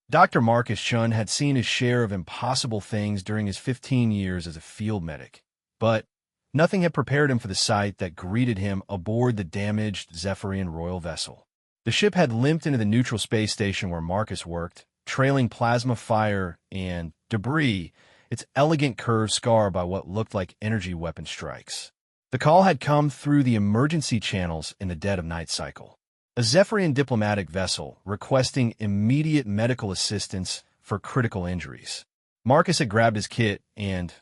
Dr. Marcus Chun had seen his share of impossible things during his 15 years as a field medic, but nothing had prepared him for the sight that greeted him aboard the damaged Zephyrian royal vessel. The ship had limped into the neutral space station where Marcus worked, trailing plasma fire and debris, its elegant curve scarred by what looked like energy weapon strikes. The call had come through the emergency channels in the dead of night cycle. A Zephyrian diplomatic vessel requesting immediate medical assistance for critical injuries. Marcus had grabbed his kit and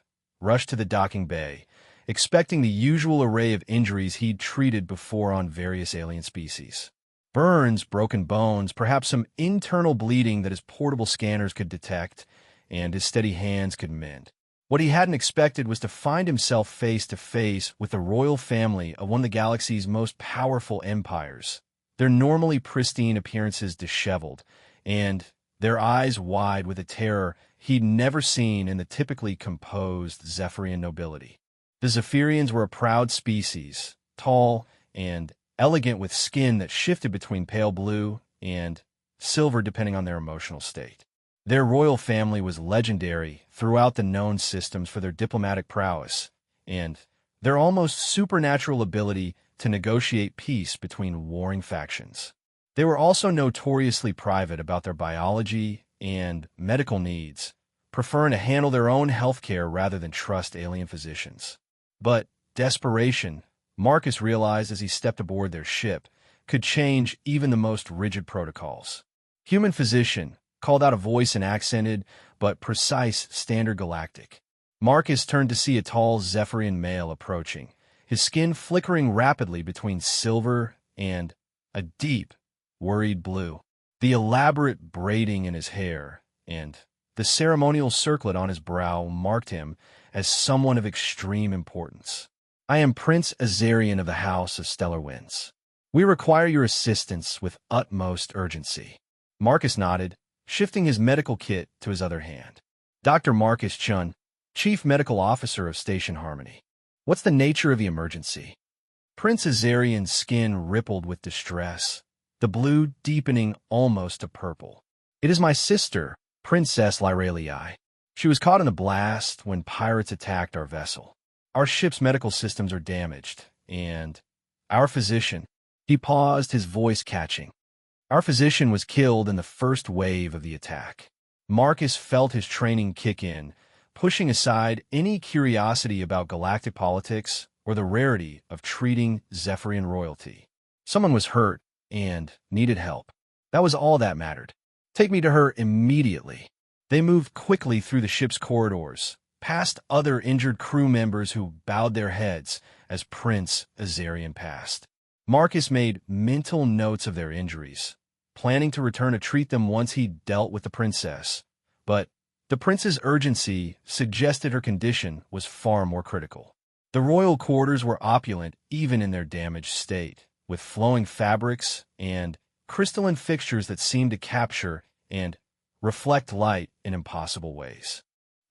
rushed to the docking bay, expecting the usual array of injuries he'd treated before on various alien species. Burns, broken bones, perhaps some internal bleeding that his portable scanners could detect and his steady hands could mend. What he hadn't expected was to find himself face to face with the royal family of one of the galaxy's most powerful empires, their normally pristine appearances disheveled, and their eyes wide with a terror he'd never seen in the typically composed Zephyrian nobility. The Zephyrians were a proud species, tall and elegant with skin that shifted between pale blue and silver depending on their emotional state. Their royal family was legendary throughout the known systems for their diplomatic prowess and their almost supernatural ability to negotiate peace between warring factions. They were also notoriously private about their biology and medical needs, preferring to handle their own healthcare rather than trust alien physicians. But desperation, Marcus realized as he stepped aboard their ship, could change even the most rigid protocols. Human physician, called out a voice in accented but precise standard galactic. Marcus turned to see a tall Zephyrian male approaching, his skin flickering rapidly between silver and a deep, worried blue. The elaborate braiding in his hair and the ceremonial circlet on his brow marked him as someone of extreme importance. "I am Prince Azarian of the House of Stellar Winds. We require your assistance with utmost urgency." Marcus nodded, shifting his medical kit to his other hand. "Dr. Marcus Chun, Chief Medical Officer of Station Harmony. What's the nature of the emergency?" Prince Azarian's skin rippled with distress, the blue deepening almost to purple. "It is my sister, Princess Lyralii. She was caught in a blast when pirates attacked our vessel. Our ship's medical systems are damaged, and our physician—" He paused, his voice catching. "Our physician was killed in the first wave of the attack." Marcus felt his training kick in, pushing aside any curiosity about galactic politics or the rarity of treating Zephyrian royalty. Someone was hurt and needed help. That was all that mattered. "Take me to her immediately." They moved quickly through the ship's corridors, past other injured crew members who bowed their heads as Prince Azarian passed. Marcus made mental notes of their injuries, planning to return to treat them once he dealt with the princess. But the prince's urgency suggested her condition was far more critical. The royal quarters were opulent even in their damaged state, with flowing fabrics and crystalline fixtures that seemed to capture and reflect light in impossible ways.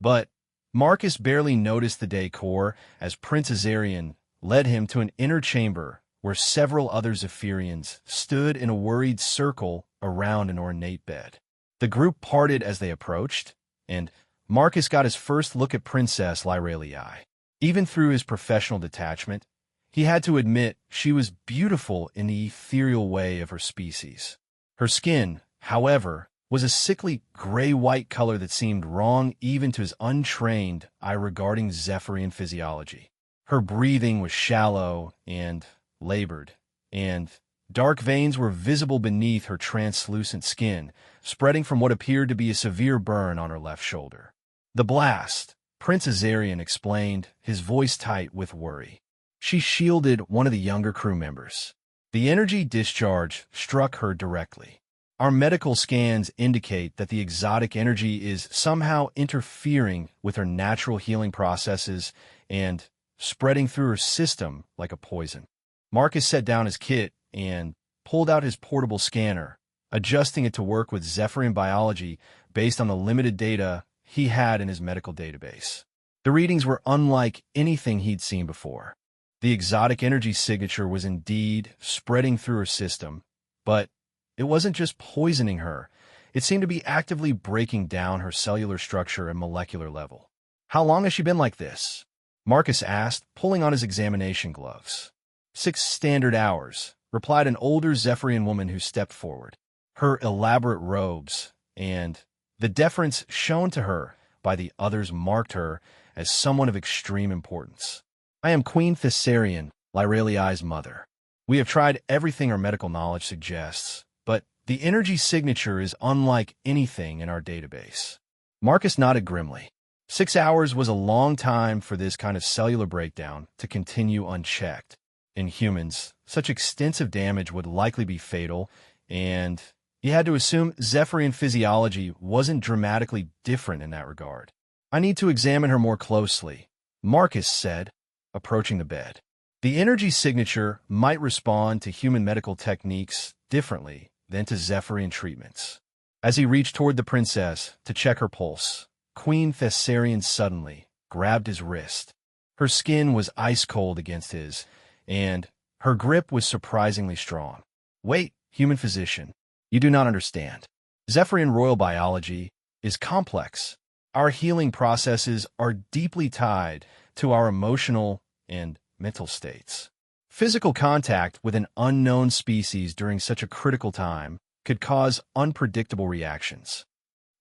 But Marcus barely noticed the decor as Prince Azarian led him to an inner chamber where several other Zephyrians stood in a worried circle around an ornate bed. The group parted as they approached, and Marcus got his first look at Princess Lyralii. Even through his professional detachment, he had to admit she was beautiful in the ethereal way of her species. Her skin, however, was a sickly gray-white color that seemed wrong even to his untrained eye regarding Zephyrian physiology. Her breathing was shallow and labored, and dark veins were visible beneath her translucent skin, spreading from what appeared to be a severe burn on her left shoulder. "The blast," Prince Azarian explained, his voice tight with worry. She shielded one of the younger crew members. "The energy discharge struck her directly. Our medical scans indicate that the exotic energy is somehow interfering with her natural healing processes and spreading through her system like a poison." Marcus set down his kit and pulled out his portable scanner, adjusting it to work with Zephyrian biology based on the limited data he had in his medical database. The readings were unlike anything he'd seen before. The exotic energy signature was indeed spreading through her system, but it wasn't just poisoning her. It seemed to be actively breaking down her cellular structure and molecular level. "How long has she been like this?" Marcus asked, pulling on his examination gloves. 6 standard hours, replied an older Zephyrian woman who stepped forward. Her elaborate robes and the deference shown to her by the others marked her as someone of extreme importance. "I am Queen Thessarian, Lyraliai's mother. We have tried everything our medical knowledge suggests, but the energy signature is unlike anything in our database." Marcus nodded grimly. 6 hours was a long time for this kind of cellular breakdown to continue unchecked. In humans, such extensive damage would likely be fatal, and you had to assume Zephyrian physiology wasn't dramatically different in that regard. "I need to examine her more closely," Marcus said, approaching the bed. The energy signature might respond to human medical techniques differently than to Zephyrian treatments. As he reached toward the princess to check her pulse, Queen Thessarian suddenly grabbed his wrist. Her skin was ice-cold against his, and her grip was surprisingly strong. "Wait, human physician. You do not understand. Zephyrian royal biology is complex. Our healing processes are deeply tied to our emotional and mental states. Physical contact with an unknown species during such a critical time could cause unpredictable reactions."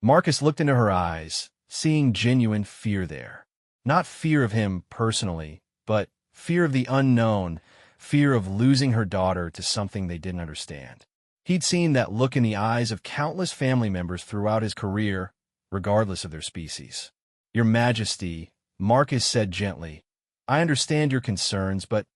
Marcus looked into her eyes, seeing genuine fear there. Not fear of him personally, but fear of the unknown, fear of losing her daughter to something they didn't understand. He'd seen that look in the eyes of countless family members throughout his career, regardless of their species. "Your Majesty," Marcus said gently, "I understand your concerns, but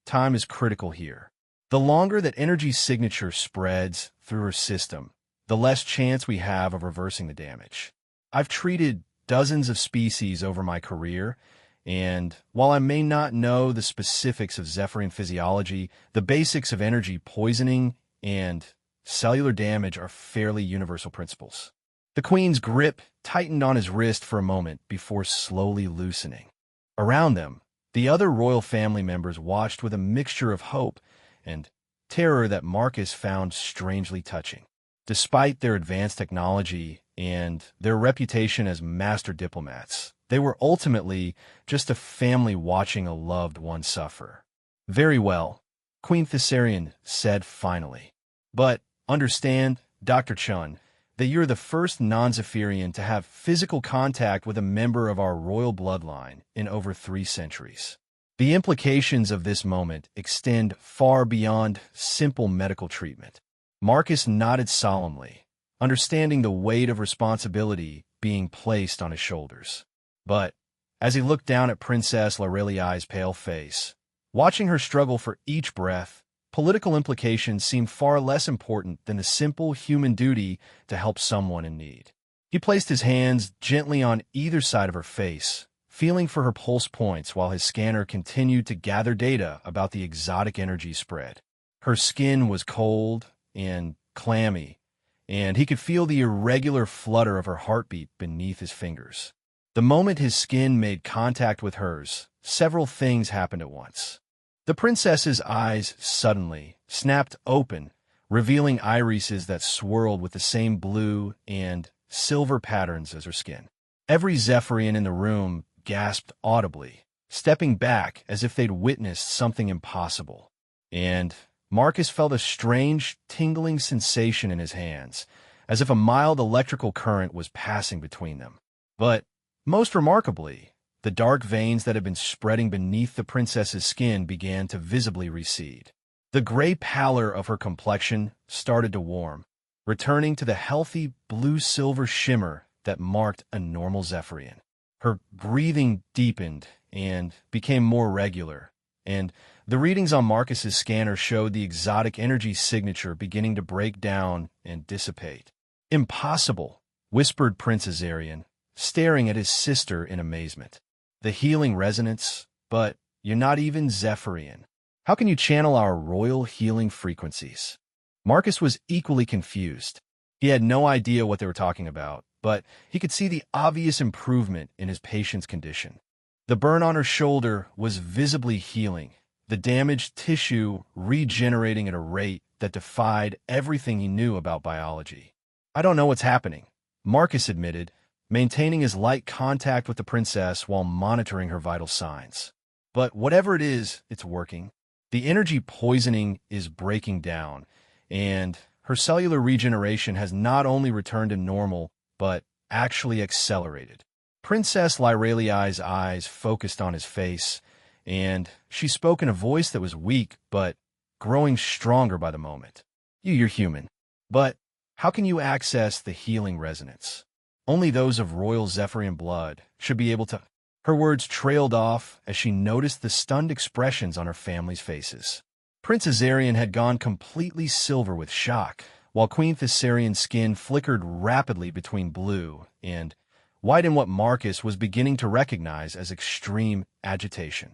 time is critical here. The longer that energy signature spreads through her system, the less chance we have of reversing the damage. I've treated dozens of species over my career, and while I may not know the specifics of Zephyrian physiology, the basics of energy poisoning and cellular damage are fairly universal principles." The Queen's grip tightened on his wrist for a moment before slowly loosening. Around them, the other royal family members watched with a mixture of hope and terror that Marcus found strangely touching. Despite their advanced technology and their reputation as master diplomats, they were ultimately just a family watching a loved one suffer. "Very well," Queen Thessarian said finally. "But understand, Dr. Chun, that you're the first non-Zephyrian to have physical contact with a member of our royal bloodline in over 3 centuries. The implications of this moment extend far beyond simple medical treatment." Marcus nodded solemnly, understanding the weight of responsibility being placed on his shoulders. But as he looked down at Princess Lyraliai's pale face, watching her struggle for each breath, political implications seemed far less important than the simple human duty to help someone in need. He placed his hands gently on either side of her face, feeling for her pulse points while his scanner continued to gather data about the exotic energy spread. Her skin was cold and clammy, and he could feel the irregular flutter of her heartbeat beneath his fingers. The moment his skin made contact with hers, several things happened at once. The princess's eyes suddenly snapped open, revealing irises that swirled with the same blue and silver patterns as her skin. Every Zephyrian in the room gasped audibly, stepping back as if they'd witnessed something impossible. And Marcus felt a strange, tingling sensation in his hands, as if a mild electrical current was passing between them. But most remarkably, the dark veins that had been spreading beneath the princess's skin began to visibly recede. The gray pallor of her complexion started to warm, returning to the healthy blue-silver shimmer that marked a normal Zephyrian. Her breathing deepened and became more regular, and the readings on Marcus's scanner showed the exotic energy signature beginning to break down and dissipate. "Impossible," whispered Prince Azarian, staring at his sister in amazement. "The healing resonance, but you're not even Zephyrian. How can you channel our royal healing frequencies?" Marcus was equally confused. He had no idea what they were talking about, but he could see the obvious improvement in his patient's condition. The burn on her shoulder was visibly healing, the damaged tissue regenerating at a rate that defied everything he knew about biology. I don't know what's happening, Marcus admitted, maintaining his light contact with the princess while monitoring her vital signs. But whatever it is, it's working. The energy poisoning is breaking down, and her cellular regeneration has not only returned to normal, but actually accelerated. Princess Lyraliai's eyes focused on his face, and she spoke in a voice that was weak, but growing stronger by the moment. You're human. But how can you access the healing resonance? Only those of royal Zephyrian blood should be able to. Her words trailed off as she noticed the stunned expressions on her family's faces. Prince Azarian had gone completely silver with shock, while Queen Thessarian's skin flickered rapidly between blue and white in what Marcus was beginning to recognize as extreme agitation.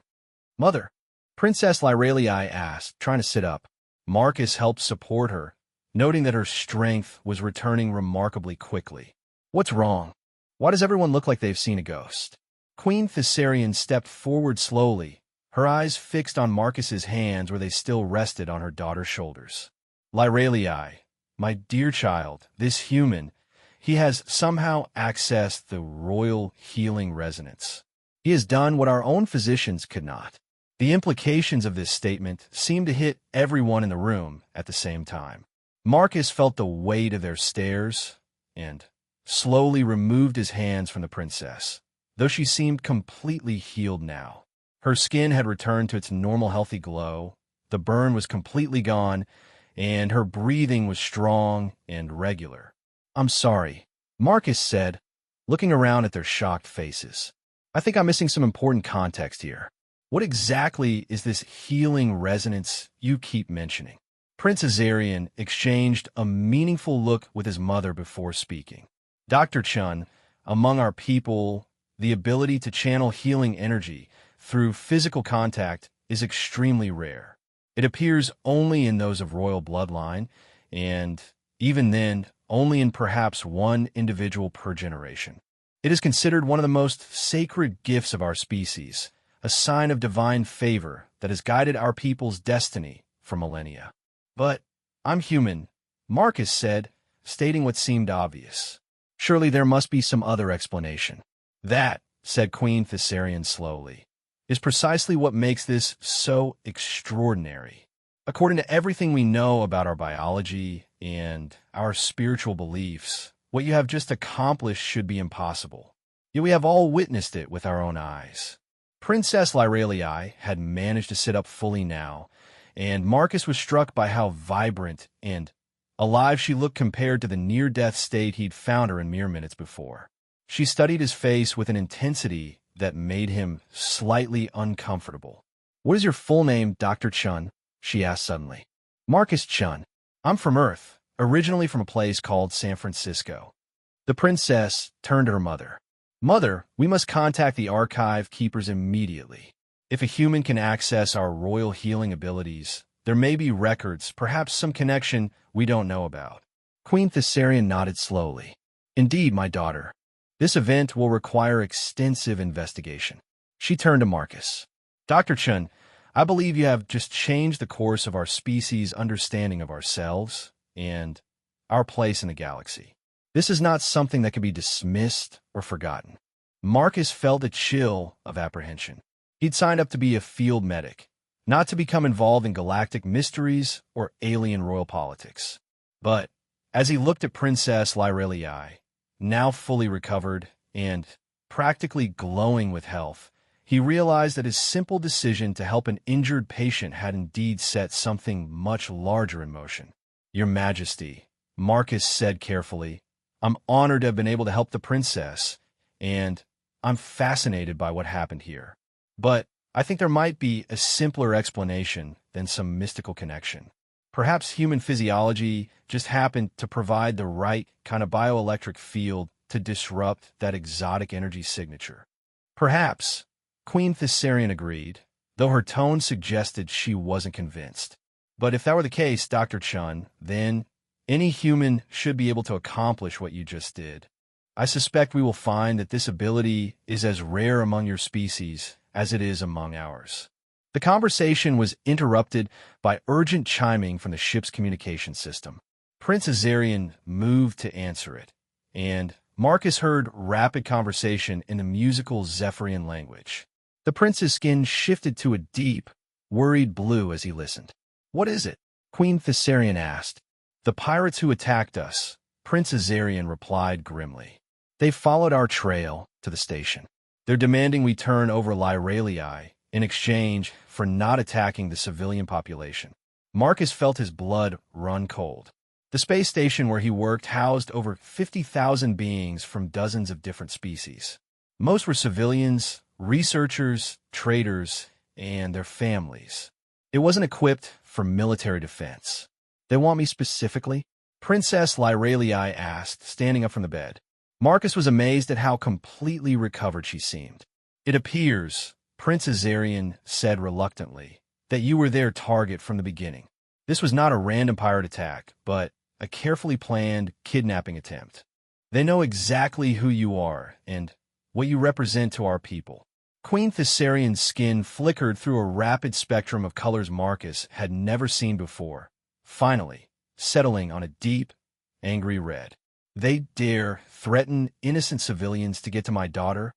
Mother, Princess Lyraliai asked, trying to sit up. Marcus helped support her, noting that her strength was returning remarkably quickly. What's wrong? Why does everyone look like they've seen a ghost? Queen Thessarian stepped forward slowly, her eyes fixed on Marcus's hands where they still rested on her daughter's shoulders. Lyraliai, my dear child, this human, he has somehow accessed the royal healing resonance. He has done what our own physicians could not. The implications of this statement seemed to hit everyone in the room at the same time. Marcus felt the weight of their stares and slowly removed his hands from the princess, though she seemed completely healed now. Her skin had returned to its normal healthy glow, the burn was completely gone, and her breathing was strong and regular. I'm sorry, Marcus said, looking around at their shocked faces. I think I'm missing some important context here. What exactly is this healing resonance you keep mentioning? Prince Azarian exchanged a meaningful look with his mother before speaking. Dr. Chun, among our people, the ability to channel healing energy through physical contact is extremely rare. It appears only in those of royal bloodline, and even then, only in perhaps one individual per generation. It is considered one of the most sacred gifts of our species, a sign of divine favor that has guided our people's destiny for millennia. But I'm human, Marcus said, stating what seemed obvious. Surely there must be some other explanation. That, said Queen Thessarian slowly, is precisely what makes this so extraordinary. According to everything we know about our biology and our spiritual beliefs, what you have just accomplished should be impossible. Yet we have all witnessed it with our own eyes. Princess Lyraliai had managed to sit up fully now, and Marcus was struck by how vibrant and alive she looked compared to the near-death state he'd found her in mere minutes before. She studied his face with an intensity that made him slightly uncomfortable. What is your full name, Dr. Chun? She asked suddenly. Marcus Chun. I'm from Earth, originally from a place called San Francisco. The princess turned to her mother. Mother, we must contact the archive keepers immediately. If a human can access our royal healing abilities, there may be records, perhaps some connection we don't know about. Queen Thessarian nodded slowly. Indeed, my daughter. This event will require extensive investigation. She turned to Marcus. Dr. Chun, I believe you have just changed the course of our species' understanding of ourselves and our place in the galaxy. This is not something that can be dismissed or forgotten. Marcus felt a chill of apprehension. He'd signed up to be a field medic, not to become involved in galactic mysteries or alien royal politics. But as he looked at Princess Lyraliai, now fully recovered and practically glowing with health, he realized that his simple decision to help an injured patient had indeed set something much larger in motion. Your Majesty, Marcus said carefully, I'm honored to have been able to help the princess, and I'm fascinated by what happened here. But I think there might be a simpler explanation than some mystical connection. Perhaps human physiology just happened to provide the right kind of bioelectric field to disrupt that exotic energy signature. Perhaps, Queen Thessarian agreed, though her tone suggested she wasn't convinced. But if that were the case, Dr. Chun, then any human should be able to accomplish what you just did. I suspect we will find that this ability is as rare among your species as it is among ours. The conversation was interrupted by urgent chiming from the ship's communication system. Prince Azarian moved to answer it, and Marcus heard rapid conversation in the musical Zephyrian language. The prince's skin shifted to a deep, worried blue as he listened. "What is it?" Queen Thessarian asked. "The pirates who attacked us," Prince Azarian replied grimly. "They followed our trail to the station. They're demanding we turn over Lyralii in exchange for not attacking the civilian population." Marcus felt his blood run cold. The space station where he worked housed over 50,000 beings from dozens of different species. Most were civilians, researchers, traders, and their families. It wasn't equipped for military defense. "They want me specifically?" Princess Lyralii asked, standing up from the bed. Marcus was amazed at how completely recovered she seemed. "It appears," Prince Azarian said reluctantly, "that you were their target from the beginning. This was not a random pirate attack, but a carefully planned kidnapping attempt. They know exactly who you are and what you represent to our people." Queen Thessarian's skin flickered through a rapid spectrum of colors Marcus had never seen before, finally settling on a deep, angry red. "They dare threaten innocent civilians to get to my daughter?"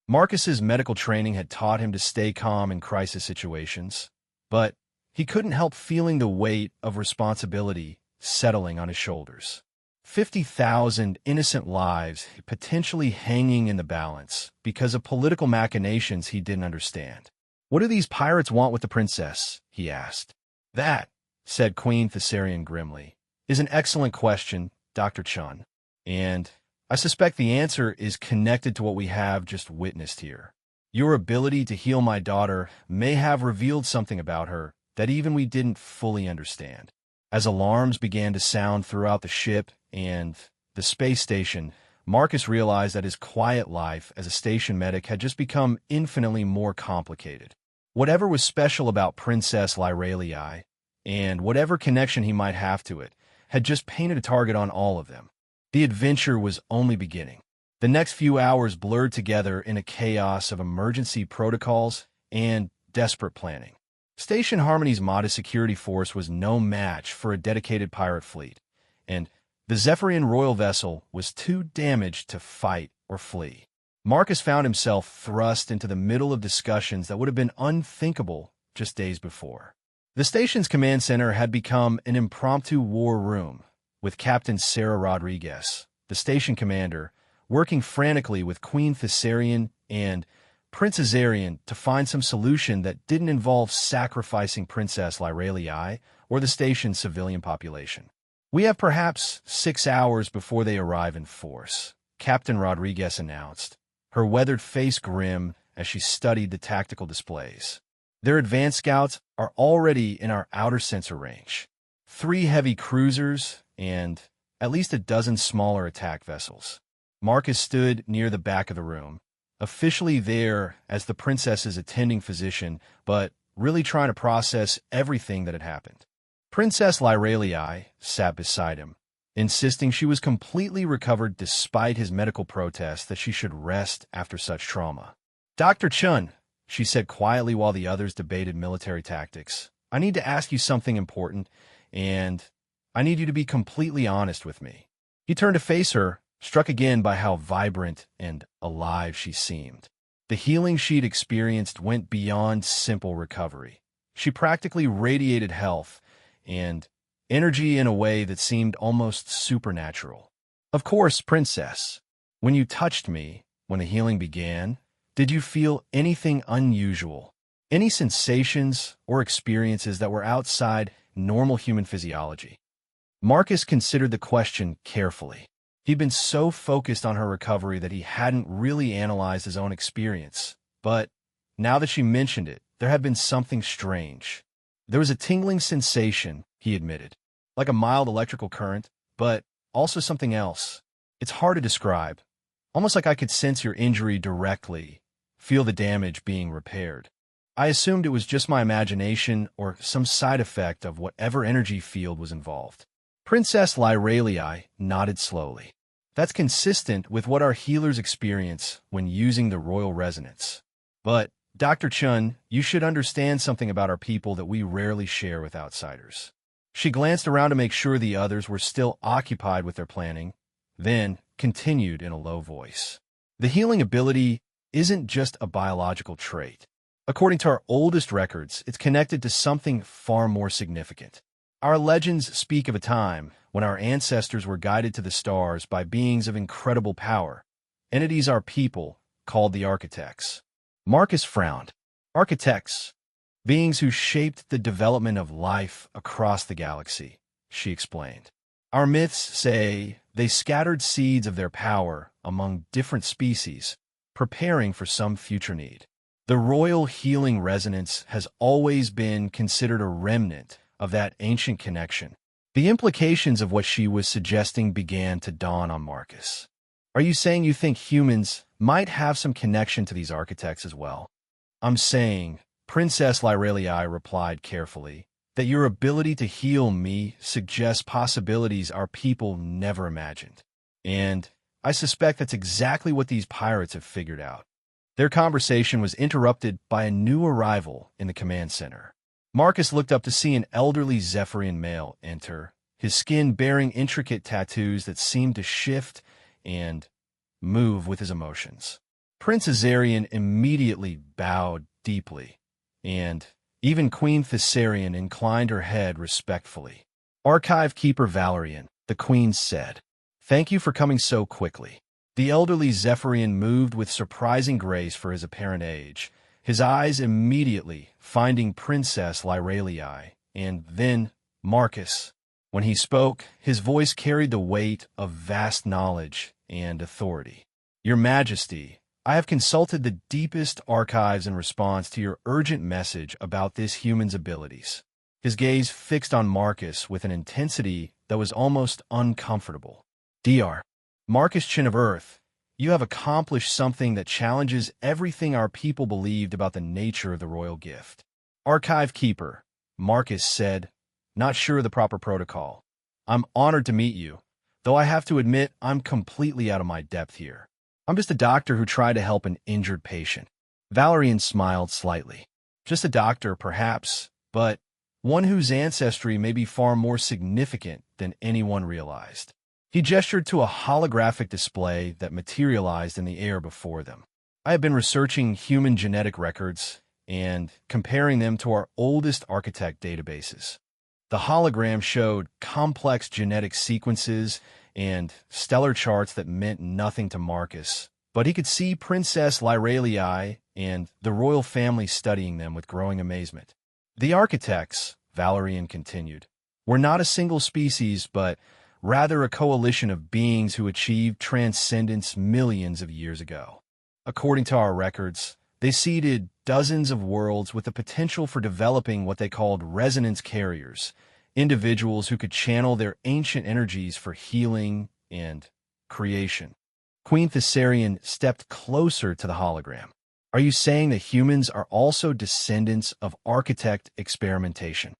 Marcus's medical training had taught him to stay calm in crisis situations, but he couldn't help feeling the weight of responsibility settling on his shoulders. 50,000 innocent lives potentially hanging in the balance because of political machinations he didn't understand. "What do these pirates want with the princess?" he asked. "That," said Queen Thessarian grimly, "is an excellent question, Dr. Chun, and I suspect the answer is connected to what we have just witnessed here. Your ability to heal my daughter may have revealed something about her that even we didn't fully understand." As alarms began to sound throughout the ship and the space station, Marcus realized that his quiet life as a station medic had just become infinitely more complicated. Whatever was special about Princess Lyralii, and whatever connection he might have to it, had just painted a target on all of them. The adventure was only beginning. The next few hours blurred together in a chaos of emergency protocols and desperate planning. Station Harmony's modest security force was no match for a dedicated pirate fleet, and the Zephyrian royal vessel was too damaged to fight or flee. Marcus found himself thrust into the middle of discussions that would have been unthinkable just days before. The station's command center had become an impromptu war room, with Captain Sarah Rodriguez, the station commander, working frantically with Queen Thessarian and Prince Azarian to find some solution that didn't involve sacrificing Princess Lyralii or the station's civilian population. "We have perhaps 6 hours before they arrive in force," Captain Rodriguez announced, her weathered face grim as she studied the tactical displays. "Their advanced scouts are already in our outer sensor range. 3 heavy cruisers and at least a dozen smaller attack vessels." Marcus stood near the back of the room, officially there as the princess's attending physician, but really trying to process everything that had happened. Princess Lyralii sat beside him, insisting she was completely recovered despite his medical protest that she should rest after such trauma. "Dr. Chun," she said quietly while the others debated military tactics, "I need to ask you something important, and I need you to be completely honest with me." He turned to face her, struck again by how vibrant and alive she seemed. The healing she'd experienced went beyond simple recovery. She practically radiated health and energy in a way that seemed almost supernatural. "Of course, Princess. When you touched me, when the healing began, did you feel anything unusual? Any sensations or experiences that were outside normal human physiology?" Marcus considered the question carefully. He'd been so focused on her recovery that he hadn't really analyzed his own experience. But now that she mentioned it, there had been something strange. There was a tingling sensation, he admitted, like a mild electrical current, but also something else. It's hard to describe. Almost like I could sense your injury directly, feel the damage being repaired. I assumed it was just my imagination or some side effect of whatever energy field was involved. Princess Lyralii nodded slowly. "That's consistent with what our healers experience when using the royal resonance. But, Dr. Chun, you should understand something about our people that we rarely share with outsiders. She glanced around to make sure the others were still occupied with their planning, then continued in a low voice. The healing ability isn't just a biological trait. According to our oldest records, it's connected to something far more significant. Our legends speak of a time when our ancestors were guided to the stars by beings of incredible power, entities our people called the architects. Marcus frowned. Architects, beings who shaped the development of life across the galaxy, she explained. Our myths say they scattered seeds of their power among different species, preparing for some future need. The royal healing resonance has always been considered a remnant of that ancient connection. The implications of what she was suggesting began to dawn on Marcus. Are you saying you think humans might have some connection to these architects as well? I'm saying, Princess Lyrelii replied carefully, that your ability to heal me suggests possibilities our people never imagined. And I suspect that's exactly what these pirates have figured out. Their conversation was interrupted by a new arrival in the command center. Marcus looked up to see an elderly Zephyrian male enter, his skin bearing intricate tattoos that seemed to shift and move with his emotions. Prince Azarian immediately bowed deeply, and even Queen Thessarian inclined her head respectfully. Archive Keeper Valerian, the queen said, "Thank you for coming so quickly." The elderly Zephyrian moved with surprising grace for his apparent age, his eyes immediately finding Princess Lyrelii, and then Marcus. When he spoke, his voice carried the weight of vast knowledge and authority. Your Majesty, I have consulted the deepest archives in response to your urgent message about this human's abilities. His gaze fixed on Marcus with an intensity that was almost uncomfortable. Dr. Marcus Chin of Earth, you have accomplished something that challenges everything our people believed about the nature of the royal gift. Archive Keeper, Marcus said, not sure of the proper protocol. I'm honored to meet you, though I have to admit I'm completely out of my depth here. I'm just a doctor who tried to help an injured patient. Valerian smiled slightly. Just a doctor, perhaps, but one whose ancestry may be far more significant than anyone realized. He gestured to a holographic display that materialized in the air before them. I have been researching human genetic records and comparing them to our oldest architect databases. The hologram showed complex genetic sequences and stellar charts that meant nothing to Marcus, but he could see Princess Lyrelii and the royal family studying them with growing amazement. The architects, Valerian continued, were not a single species, but rather a coalition of beings who achieved transcendence millions of years ago. According to our records, they seeded dozens of worlds with the potential for developing what they called resonance carriers, individuals who could channel their ancient energies for healing and creation. Queen Thessarian stepped closer to the hologram. Are you saying that humans are also descendants of architect experimentation?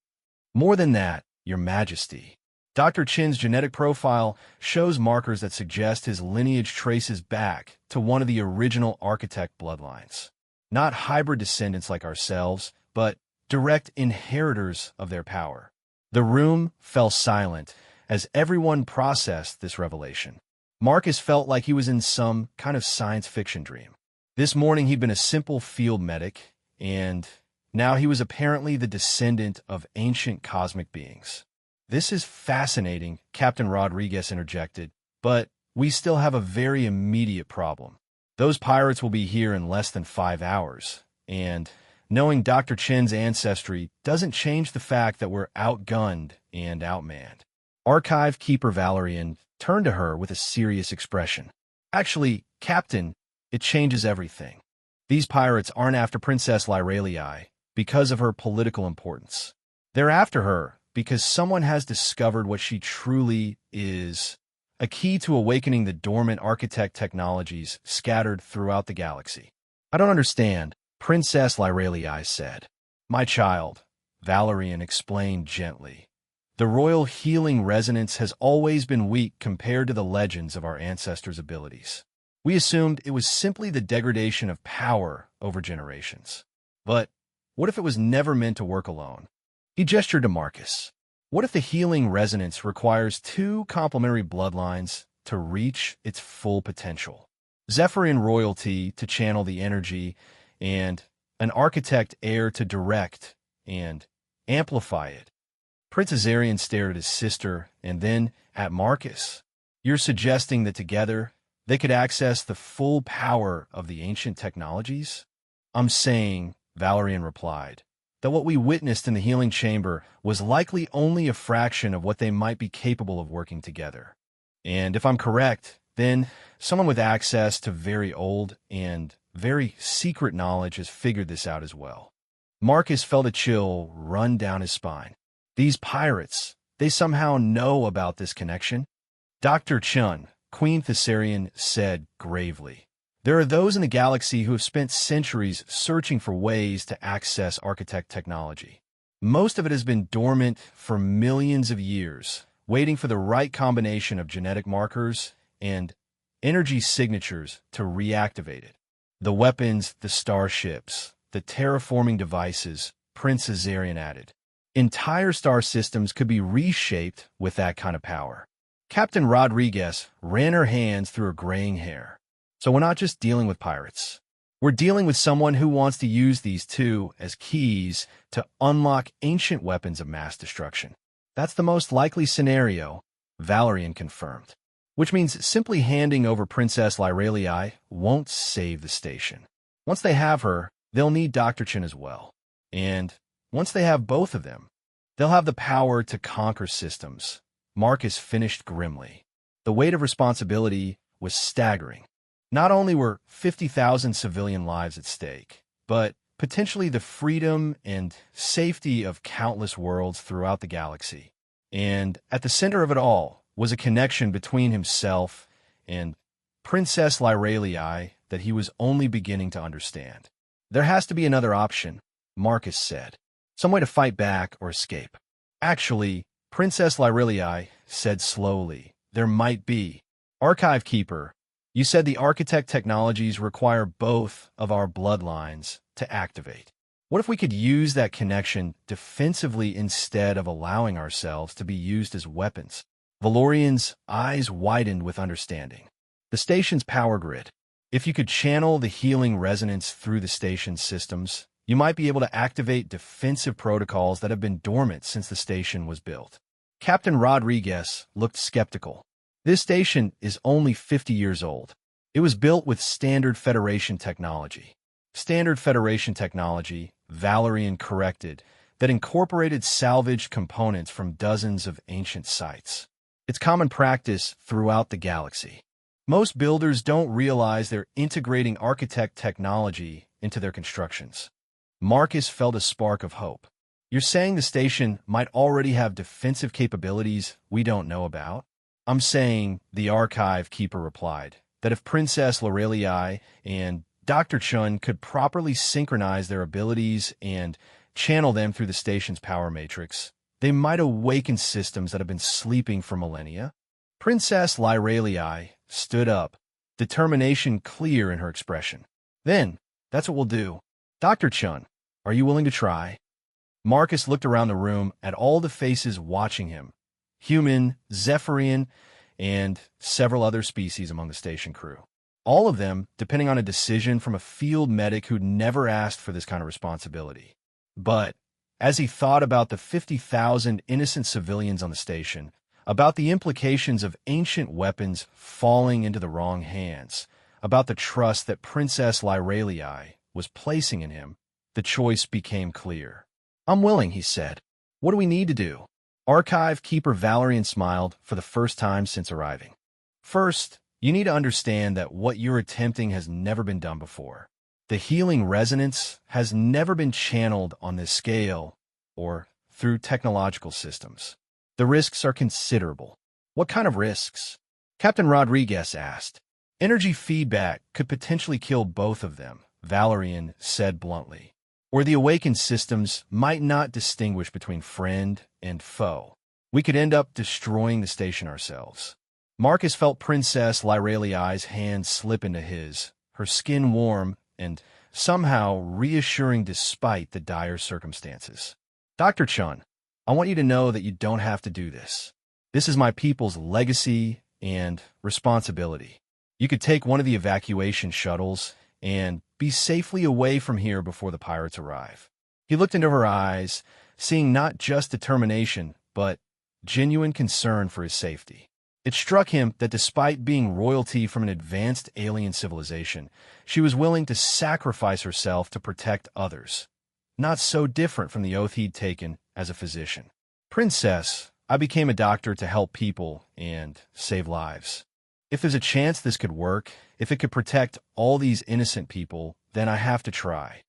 More than that, Your Majesty. Dr. Chin's genetic profile shows markers that suggest his lineage traces back to one of the original architect bloodlines. Not hybrid descendants like ourselves, but direct inheritors of their power. The room fell silent as everyone processed this revelation. Marcus felt like he was in some kind of science fiction dream. This morning he'd been a simple field medic, and now he was apparently the descendant of ancient cosmic beings. This is fascinating, Captain Rodriguez interjected, but we still have a very immediate problem. Those pirates will be here in less than 5 hours, and knowing Dr. Chin's ancestry doesn't change the fact that we're outgunned and outmanned. Archive Keeper Valerian turned to her with a serious expression. Actually, Captain, it changes everything. These pirates aren't after Princess Lyrelii because of her political importance. They're after her because someone has discovered what she truly is, a key to awakening the dormant architect technologies scattered throughout the galaxy. I don't understand, Princess Lyrelii said. My child, Valerian explained gently. The royal healing resonance has always been weak compared to the legends of our ancestors' abilities. We assumed it was simply the degradation of power over generations. But what if it was never meant to work alone? He gestured to Marcus. What if the healing resonance requires two complementary bloodlines to reach its full potential? Zephyrian royalty to channel the energy, and an architect heir to direct and amplify it. Prince Azarian stared at his sister and then at Marcus. You're suggesting that together they could access the full power of the ancient technologies? I'm saying, Valerian replied, that what we witnessed in the healing chamber was likely only a fraction of what they might be capable of working together. And if I'm correct, then someone with access to very old and very secret knowledge has figured this out as well. Marcus felt a chill run down his spine. These pirates, they somehow know about this connection? Dr. Chun, Queen Thessarian, said gravely, there are those in the galaxy who have spent centuries searching for ways to access architect technology. Most of it has been dormant for millions of years, waiting for the right combination of genetic markers and energy signatures to reactivate it. The weapons, the starships, the terraforming devices, Prince Azarian added. Entire star systems could be reshaped with that kind of power. Captain Rodriguez ran her hands through her graying hair. So we're not just dealing with pirates. We're dealing with someone who wants to use these two as keys to unlock ancient weapons of mass destruction. That's the most likely scenario, Valerian confirmed. Which means simply handing over Princess Lyralii won't save the station. Once they have her, they'll need Dr. Chin as well. And once they have both of them, they'll have the power to conquer systems. Marcus finished grimly. The weight of responsibility was staggering. Not only were 50,000 civilian lives at stake, but potentially the freedom and safety of countless worlds throughout the galaxy. And at the center of it all was a connection between himself and Princess Lyralii that he was only beginning to understand. There has to be another option, Marcus said. Some way to fight back or escape. Actually, Princess Lyralii said slowly, there might be. Archive Keeper, you said the architect technologies require both of our bloodlines to activate. What if we could use that connection defensively instead of allowing ourselves to be used as weapons? Valorian's eyes widened with understanding. The station's power grid. If you could channel the healing resonance through the station's systems, you might be able to activate defensive protocols that have been dormant since the station was built. Captain Rodriguez looked skeptical. This station is only 50 years old. It was built with Standard Federation technology. Standard Federation technology, Valerian corrected, that incorporated salvaged components from dozens of ancient sites. It's common practice throughout the galaxy. Most builders don't realize they're integrating architect technology into their constructions. Marcus felt a spark of hope. You're saying the station might already have defensive capabilities we don't know about? I'm saying, the Archive Keeper replied, that if Princess Lyralii and Dr. Chun could properly synchronize their abilities and channel them through the station's power matrix, they might awaken systems that have been sleeping for millennia. Princess Lyralii stood up, determination clear in her expression. Then, that's what we'll do. Dr. Chun, are you willing to try? Marcus looked around the room at all the faces watching him. Human, Zephyrian, and several other species among the station crew. All of them depending on a decision from a field medic who'd never asked for this kind of responsibility. But as he thought about the 50,000 innocent civilians on the station, about the implications of ancient weapons falling into the wrong hands, about the trust that Princess Lyralii was placing in him, the choice became clear. I'm willing, he said. What do we need to do? Archive Keeper Valerian smiled for the first time since arriving. First, you need to understand that what you're attempting has never been done before. The healing resonance has never been channeled on this scale or through technological systems. The risks are considerable. What kind of risks? Captain Rodriguez asked. Energy feedback could potentially kill both of them, Valerian said bluntly. Or the awakened systems might not distinguish between friend and foe. We could end up destroying the station ourselves. Marcus felt Princess Lyralii's hand slip into his, her skin warm and somehow reassuring despite the dire circumstances. Dr. Chun, I want you to know that you don't have to do this. This is my people's legacy and responsibility. You could take one of the evacuation shuttles and be safely away from here before the pirates arrive." He looked into her eyes, seeing not just determination, but genuine concern for his safety. It struck him that despite being royalty from an advanced alien civilization, she was willing to sacrifice herself to protect others. Not so different from the oath he'd taken as a physician. "Princess, I became a doctor to help people and save lives. If there's a chance this could work, if it could protect all these innocent people, then I have to try."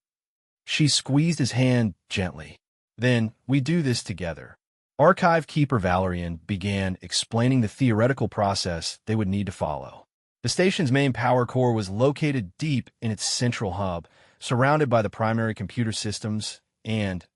She squeezed his hand gently. "Then we do this together." Archive Keeper Valerian began explaining the theoretical process they would need to follow. The station's main power core was located deep in its central hub, surrounded by the primary computer systems and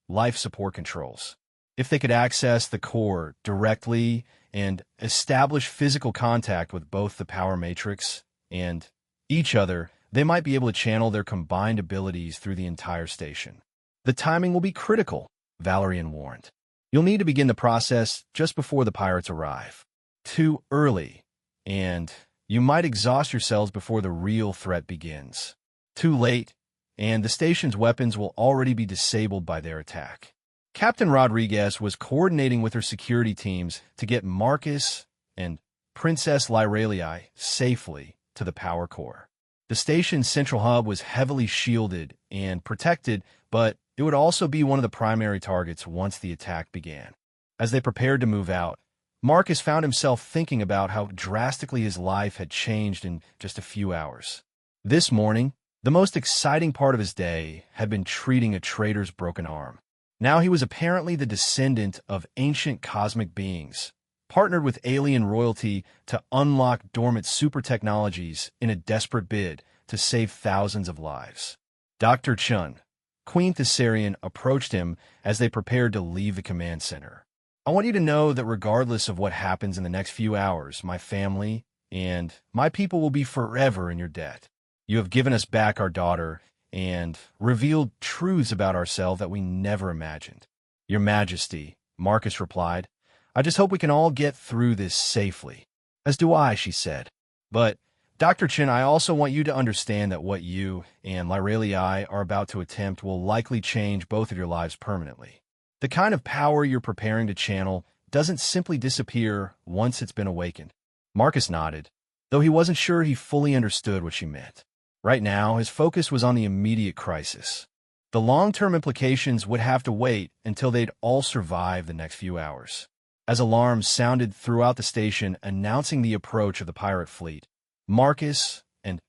life support controls. If they could access the core directly and establish physical contact with both the power matrix and each other, they might be able to channel their combined abilities through the entire station. "The timing will be critical," Valerian warned. "You'll need to begin the process just before the pirates arrive. Too early, and you might exhaust yourselves before the real threat begins. Too late, and the station's weapons will already be disabled by their attack." Captain Rodriguez was coordinating with her security teams to get Marcus and Princess Lyralii safely to the power core. The station's central hub was heavily shielded and protected, but it would also be one of the primary targets once the attack began. As they prepared to move out, Marcus found himself thinking about how drastically his life had changed in just a few hours. This morning, the most exciting part of his day had been treating a traitor's broken arm. Now he was apparently the descendant of ancient cosmic beings, partnered with alien royalty to unlock dormant super technologies in a desperate bid to save thousands of lives. Dr. Chun, Queen Thessarian, approached him as they prepared to leave the command center. "I want you to know that regardless of what happens in the next few hours, my family and my people will be forever in your debt. You have given us back our daughter and revealed truths about ourselves that we never imagined." "Your Majesty," Marcus replied, "I just hope we can all get through this safely." "As do I," she said. "But, Dr. Chin, I also want you to understand that what you and Lyralii are about to attempt will likely change both of your lives permanently. The kind of power you're preparing to channel doesn't simply disappear once it's been awakened." Marcus nodded, though he wasn't sure he fully understood what she meant. Right now, his focus was on the immediate crisis. The long-term implications would have to wait until they'd all survive the next few hours. As alarms sounded throughout the station announcing the approach of the pirate fleet, Marcus and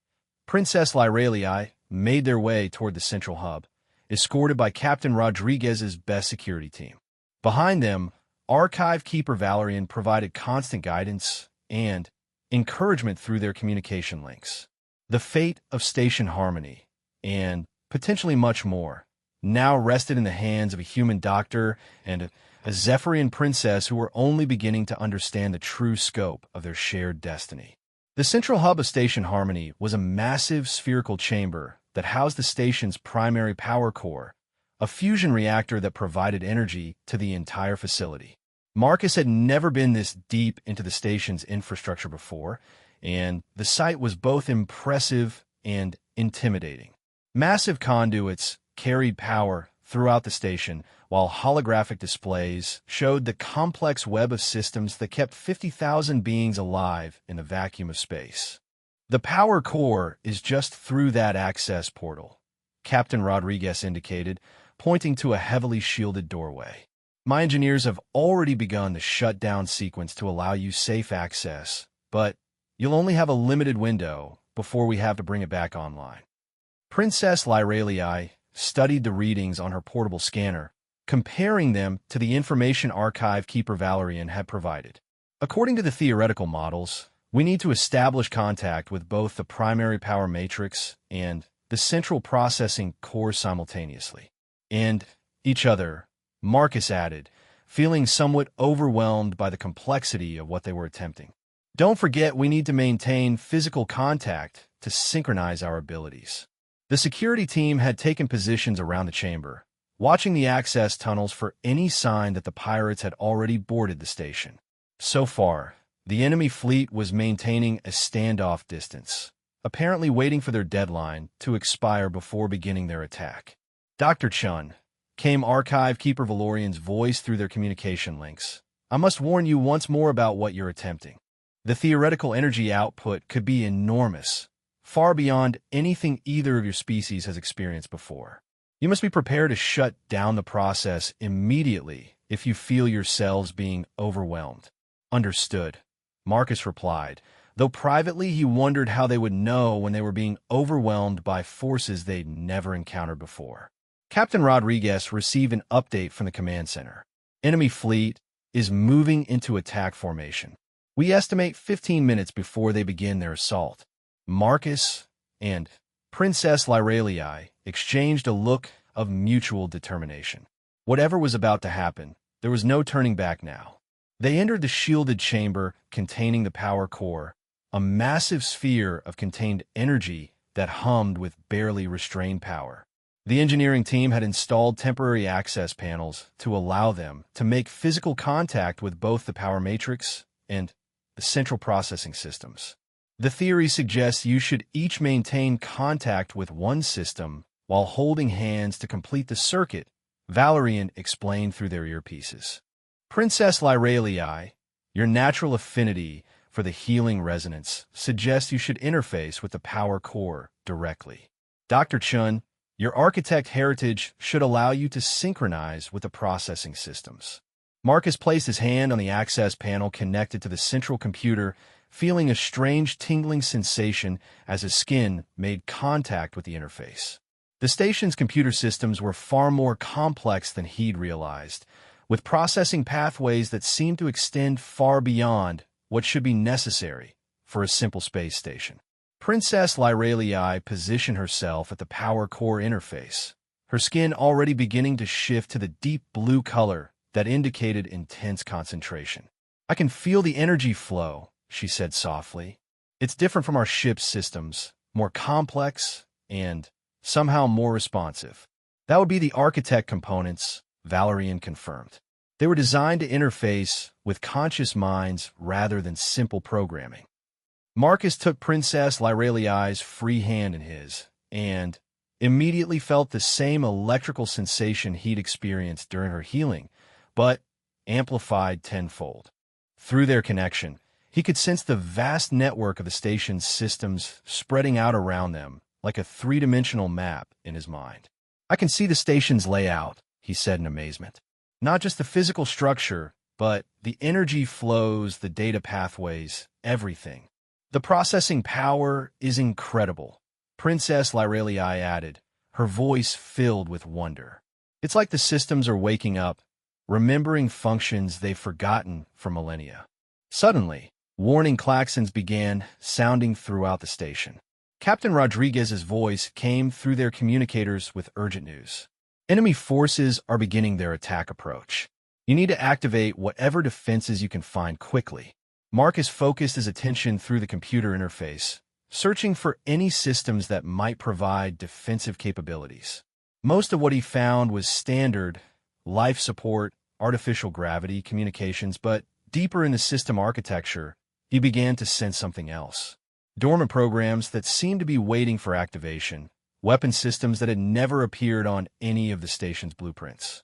Princess Lyralii made their way toward the central hub, escorted by Captain Rodriguez's best security team. Behind them, Archive Keeper Valerian provided constant guidance and encouragement through their communication links. The fate of Station Harmony, and potentially much more, now rested in the hands of a human doctor and a Zephyrian princess who were only beginning to understand the true scope of their shared destiny. The central hub of Station Harmony was a massive spherical chamber that housed the station's primary power core, a fusion reactor that provided energy to the entire facility. Marcus had never been this deep into the station's infrastructure before, and the site was both impressive and intimidating. Massive conduits carried power throughout the station, while holographic displays showed the complex web of systems that kept 50,000 beings alive in the vacuum of space. "The power core is just through that access portal," Captain Rodriguez indicated, pointing to a heavily shielded doorway. "My engineers have already begun the shutdown sequence to allow you safe access, but you'll only have a limited window before we have to bring it back online." Princess Lyralii studied the readings on her portable scanner, comparing them to the information Archive Keeper Valerian had provided. "According to the theoretical models, we need to establish contact with both the primary power matrix and the central processing core simultaneously. And each other," Marcus added, feeling somewhat overwhelmed by the complexity of what they were attempting. "Don't forget we need to maintain physical contact to synchronize our abilities." The security team had taken positions around the chamber, watching the access tunnels for any sign that the pirates had already boarded the station. So far, the enemy fleet was maintaining a standoff distance, apparently waiting for their deadline to expire before beginning their attack. Dr. Chun, came Archive Keeper Valorian's voice through their communication links. I must warn you once more about what you're attempting. The theoretical energy output could be enormous, far beyond anything either of your species has experienced before. You must be prepared to shut down the process immediately if you feel yourselves being overwhelmed. Understood, Marcus replied, though privately he wondered how they would know when they were being overwhelmed by forces they'd never encountered before. Captain Rodriguez received an update from the command center. Enemy fleet is moving into attack formation. We estimate 15 minutes before they begin their assault. Marcus and Princess Lyralii exchanged a look of mutual determination. Whatever was about to happen, there was no turning back now. They entered the shielded chamber containing the power core, a massive sphere of contained energy that hummed with barely restrained power. The engineering team had installed temporary access panels to allow them to make physical contact with both the power matrix and the central processing systems. The theory suggests you should each maintain contact with one system while holding hands to complete the circuit, Valerian explained through their earpieces. Princess Lyralii, your natural affinity for the healing resonance suggests you should interface with the power core directly. Dr. Chun, your architect heritage should allow you to synchronize with the processing systems. Marcus placed his hand on the access panel connected to the central computer, feeling a strange tingling sensation as his skin made contact with the interface. The station's computer systems were far more complex than he'd realized, with processing pathways that seemed to extend far beyond what should be necessary for a simple space station. Princess Lyralii positioned herself at the power core interface, her skin already beginning to shift to the deep blue color that indicated intense concentration. I can feel the energy flow, she said softly. It's different from our ship's systems, more complex and somehow more responsive. That would be the architect components, Valerian confirmed. They were designed to interface with conscious minds rather than simple programming. Marcus took Princess Lyralii's free hand in his, and immediately felt the same electrical sensation he'd experienced during her healing, but amplified tenfold. Through their connection, he could sense the vast network of the station's systems spreading out around them like a three-dimensional map in his mind. I can see the station's layout, he said in amazement. Not just the physical structure, but the energy flows, the data pathways, everything. The processing power is incredible, Princess Lyralii added, her voice filled with wonder. It's like the systems are waking up, remembering functions they've forgotten for millennia. Suddenly, warning klaxons began sounding throughout the station. Captain Rodriguez's voice came through their communicators with urgent news. Enemy forces are beginning their attack approach. You need to activate whatever defenses you can find quickly. Marcus focused his attention through the computer interface, searching for any systems that might provide defensive capabilities. Most of what he found was standard life support, artificial gravity, communications, but deeper in the system architecture, he began to sense something else. Dormant programs that seemed to be waiting for activation, weapon systems that had never appeared on any of the station's blueprints.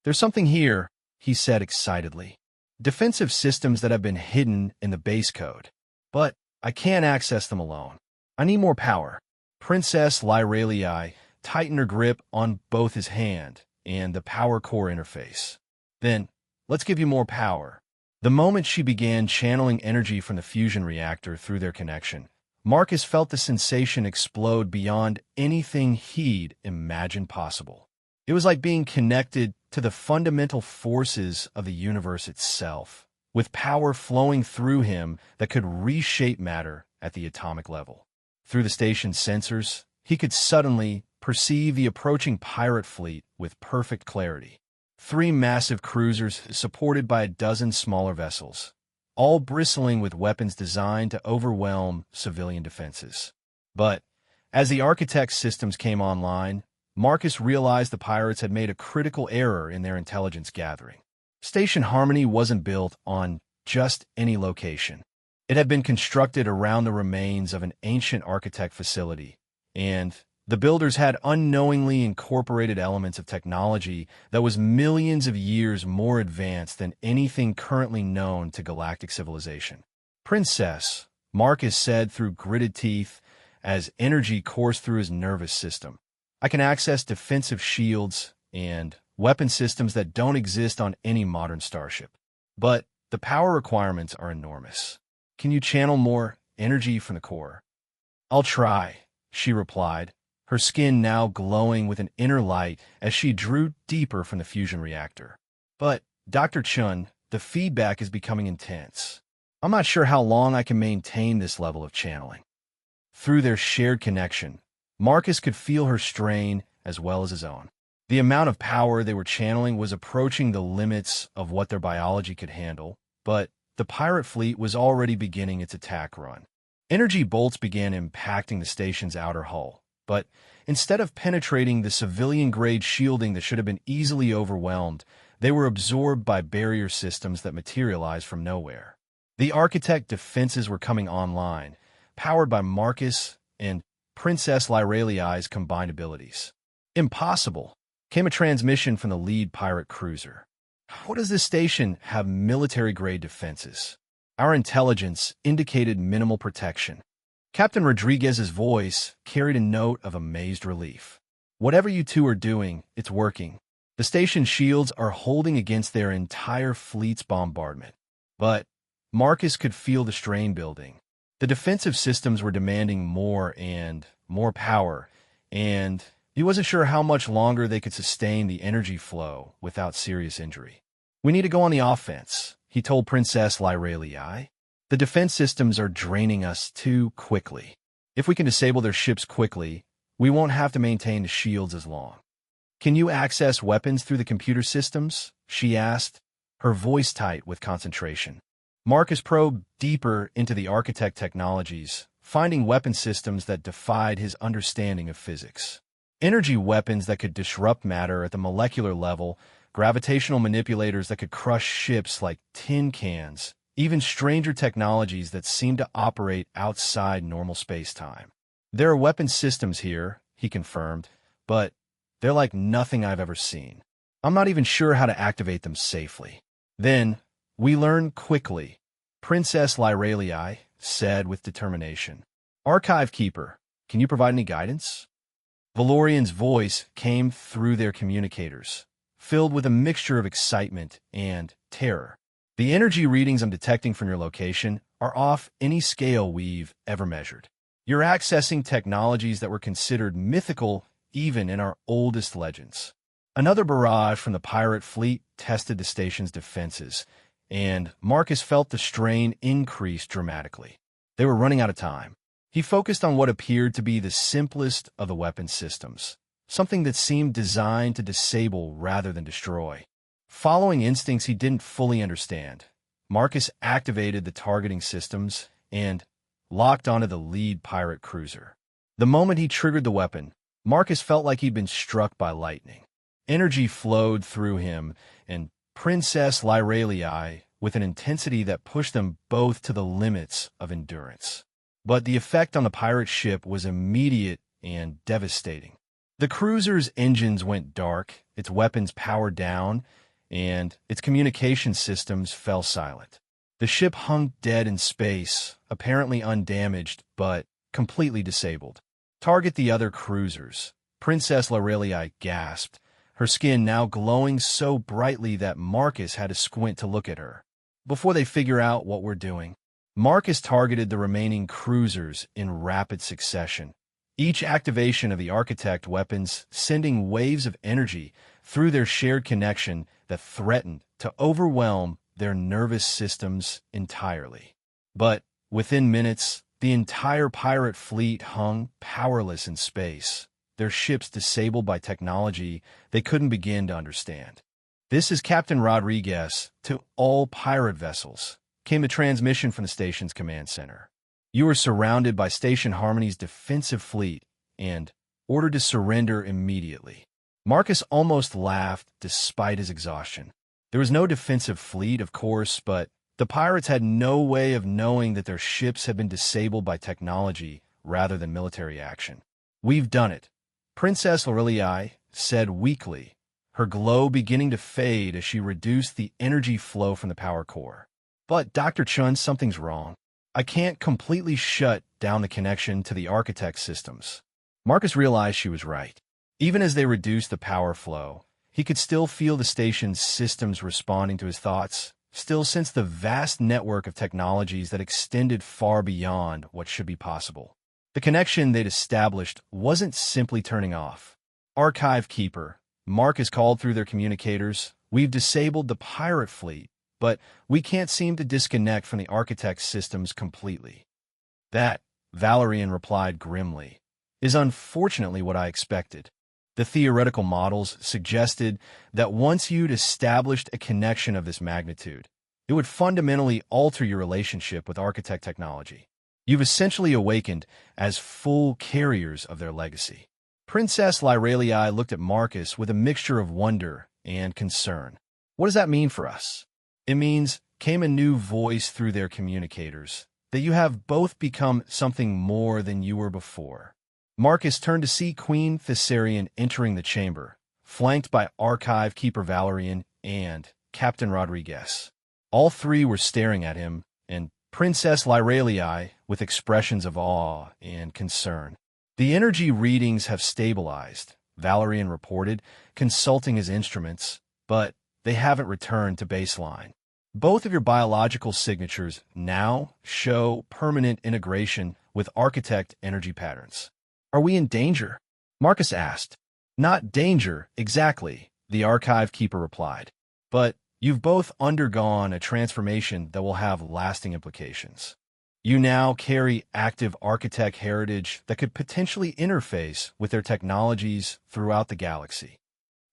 There's something here, he said excitedly. Defensive systems that have been hidden in the base code. But I can't access them alone. I need more power. Princess Lyralii tightened her grip on both his hand and the power core interface. Then, let's give you more power. The moment she began channeling energy from the fusion reactor through their connection, Marcus felt the sensation explode beyond anything he'd imagined possible. It was like being connected to the fundamental forces of the universe itself, with power flowing through him that could reshape matter at the atomic level. Through the station's sensors, he could suddenly perceive the approaching pirate fleet with perfect clarity. 3 massive cruisers supported by a dozen smaller vessels, all bristling with weapons designed to overwhelm civilian defenses. But as the architect's systems came online, Marcus realized the pirates had made a critical error in their intelligence gathering. Station Harmony wasn't built on just any location. It had been constructed around the remains of an ancient architect facility, and the builders had unknowingly incorporated elements of technology that was millions of years more advanced than anything currently known to galactic civilization. "Princess," Marcus said through gritted teeth as energy coursed through his nervous system. "I can access defensive shields and weapon systems that don't exist on any modern starship. But the power requirements are enormous. Can you channel more energy from the core?" "I'll try," she replied, her skin now glowing with an inner light as she drew deeper from the fusion reactor. "But, Dr. Chun, the feedback is becoming intense. I'm not sure how long I can maintain this level of channeling." Through their shared connection, Marcus could feel her strain as well as his own. The amount of power they were channeling was approaching the limits of what their biology could handle, but the pirate fleet was already beginning its attack run. Energy bolts began impacting the station's outer hull, but instead of penetrating the civilian-grade shielding that should have been easily overwhelmed, they were absorbed by barrier systems that materialized from nowhere. The architect defenses were coming online, powered by Marcus and Princess Lyraliai's combined abilities. "Impossible," came a transmission from the lead pirate cruiser. "What does this station have military-grade defenses? Our intelligence indicated minimal protection." Captain Rodriguez's voice carried a note of amazed relief. "Whatever you two are doing, it's working. The station's shields are holding against their entire fleet's bombardment." But Marcus could feel the strain building. The defensive systems were demanding more and more power, and he wasn't sure how much longer they could sustain the energy flow without serious injury. "We need to go on the offense," he told Princess Lyraliai. "The defense systems are draining us too quickly. If we can disable their ships quickly, we won't have to maintain the shields as long." "Can you access weapons through the computer systems?" she asked, her voice tight with concentration. Marcus probed deeper into the architect technologies, finding weapon systems that defied his understanding of physics. Energy weapons that could disrupt matter at the molecular level, gravitational manipulators that could crush ships like tin cans, even stranger technologies that seemed to operate outside normal space-time. "There are weapon systems here," he confirmed, "but they're like nothing I've ever seen. I'm not even sure how to activate them safely." "Then we learn quickly," Princess Lyraliai said with determination. "Archive Keeper, can you provide any guidance?" Valorian's voice came through their communicators, filled with a mixture of excitement and terror. "The energy readings I'm detecting from your location are off any scale we've ever measured. You're accessing technologies that were considered mythical even in our oldest legends." Another barrage from the pirate fleet tested the station's defenses, and Marcus felt the strain increase dramatically. They were running out of time. He focused on what appeared to be the simplest of the weapon systems, something that seemed designed to disable rather than destroy. Following instincts he didn't fully understand, Marcus activated the targeting systems and locked onto the lead pirate cruiser. The moment he triggered the weapon, Marcus felt like he'd been struck by lightning. Energy flowed through him, and Princess Lyraliai with an intensity that pushed them both to the limits of endurance. But the effect on the pirate ship was immediate and devastating. The cruiser's engines went dark, its weapons powered down, and its communication systems fell silent. The ship hung dead in space, apparently undamaged, but completely disabled. "Target the other cruisers," Princess Lyraliai gasped, her skin now glowing so brightly that Marcus had to squint to look at her. "Before they figure out what we're doing." Marcus targeted the remaining cruisers in rapid succession, each activation of the architect weapons sending waves of energy through their shared connection that threatened to overwhelm their nervous systems entirely. But within minutes, the entire pirate fleet hung powerless in space, their ships disabled by technology they couldn't begin to understand. "This is Captain Rodriguez to all pirate vessels," came the transmission from the station's command center. "You are surrounded by Station Harmony's defensive fleet, and ordered to surrender immediately. Marcus almost laughed despite his exhaustion. There was no defensive fleet, of course, but the pirates had no way of knowing that their ships had been disabled by technology rather than military action. "We've done it," Princess Lorelei said weakly, her glow beginning to fade as she reduced the energy flow from the power core. "But, Dr. Chun, something's wrong. I can't completely shut down the connection to the architect systems." Marcus realized she was right. Even as they reduced the power flow, he could still feel the station's systems responding to his thoughts, still sense the vast network of technologies that extended far beyond what should be possible. The connection they'd established wasn't simply turning off. "Archive Keeper," Marcus called through their communicators, "we've disabled the pirate fleet, but we can't seem to disconnect from the architect's systems completely." "That," Valerian replied grimly, "is unfortunately what I expected. The theoretical models suggested that once you'd established a connection of this magnitude, it would fundamentally alter your relationship with architect technology. You've essentially awakened as full carriers of their legacy." Princess Lorelei looked at Marcus with a mixture of wonder and concern. "What does that mean for us?" "It means," came a new voice through their communicators, "that you have both become something more than you were before." Marcus turned to see Queen Thessarian entering the chamber, flanked by Archive Keeper Valerian and Captain Rodriguez. All three were staring at him, and Princess Lorelei with expressions of awe and concern. "The energy readings have stabilized," Valerian reported, consulting his instruments, "but they haven't returned to baseline. Both of your biological signatures now show permanent integration with architect energy patterns." "Are we in danger?" Marcus asked. "Not danger, exactly," the Archive Keeper replied. "But you've both undergone a transformation that will have lasting implications. You now carry active architect heritage that could potentially interface with their technologies throughout the galaxy."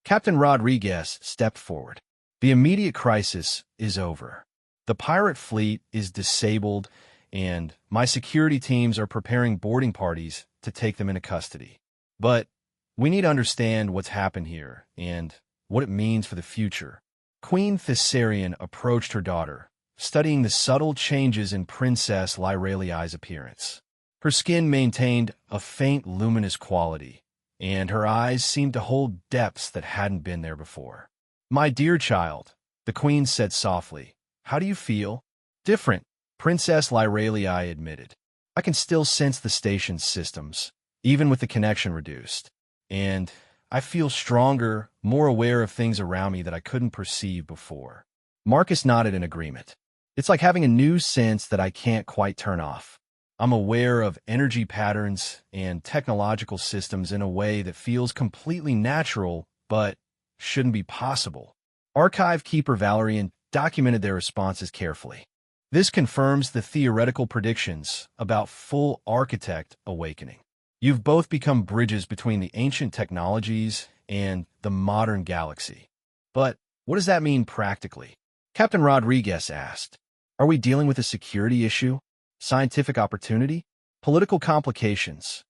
Captain Rodriguez stepped forward. "The immediate crisis is over. The pirate fleet is disabled, and my security teams are preparing boarding parties to take them into custody. But we need to understand what's happened here and what it means for the future." Queen Thessarian approached her daughter, studying the subtle changes in Princess Lorelei's appearance. Her skin maintained a faint luminous quality, and her eyes seemed to hold depths that hadn't been there before. "My dear child," the Queen said softly, "how do you feel?" "Different," Princess Lorelei admitted. "I can still sense the station's systems, even with the connection reduced. And I feel stronger, more aware of things around me that I couldn't perceive before." Marcus nodded in agreement. "It's like having a new sense that I can't quite turn off. I'm aware of energy patterns and technological systems in a way that feels completely natural, but shouldn't be possible." Archive Keeper Valerian documented their responses carefully. "This confirms the theoretical predictions about full architect awakening. You've both become bridges between the ancient technologies and the modern galaxy. But what does that mean practically?" Captain Rodriguez asked. "Are we dealing with a security issue? Scientific opportunity? Political complications?"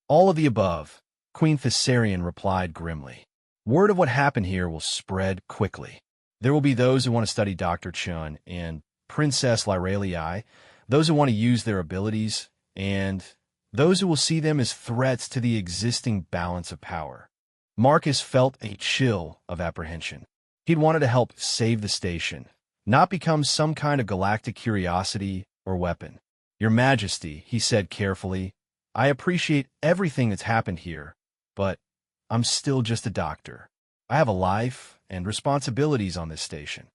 "All of the above," Queen Thessarian replied grimly. "Word of what happened here will spread quickly. There will be those who want to study Dr. Chun and Princess Lorelei, those who want to use their abilities, and those who will see them as threats to the existing balance of power." Marcus felt a chill of apprehension. He'd wanted to help save the station, not become some kind of galactic curiosity or weapon. "Your Majesty," he said carefully, "I appreciate everything that's happened here, but I'm still just a doctor. I have a life and responsibilities on this station."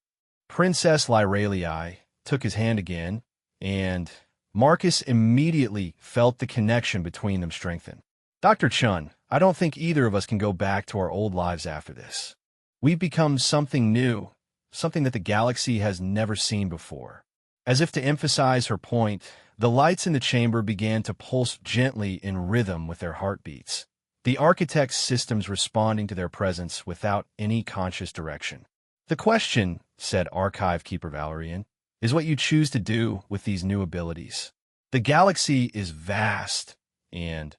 Princess Lorelei took his hand again, and Marcus immediately felt the connection between them strengthen. "Dr. Chun, I don't think either of us can go back to our old lives after this. We've become something new, something that the galaxy has never seen before." As if to emphasize her point, the lights in the chamber began to pulse gently in rhythm with their heartbeats, the architect's systems responding to their presence without any conscious direction. "The question," said Archive Keeper Valerian, "is what you choose to do with these new abilities. The galaxy is vast, and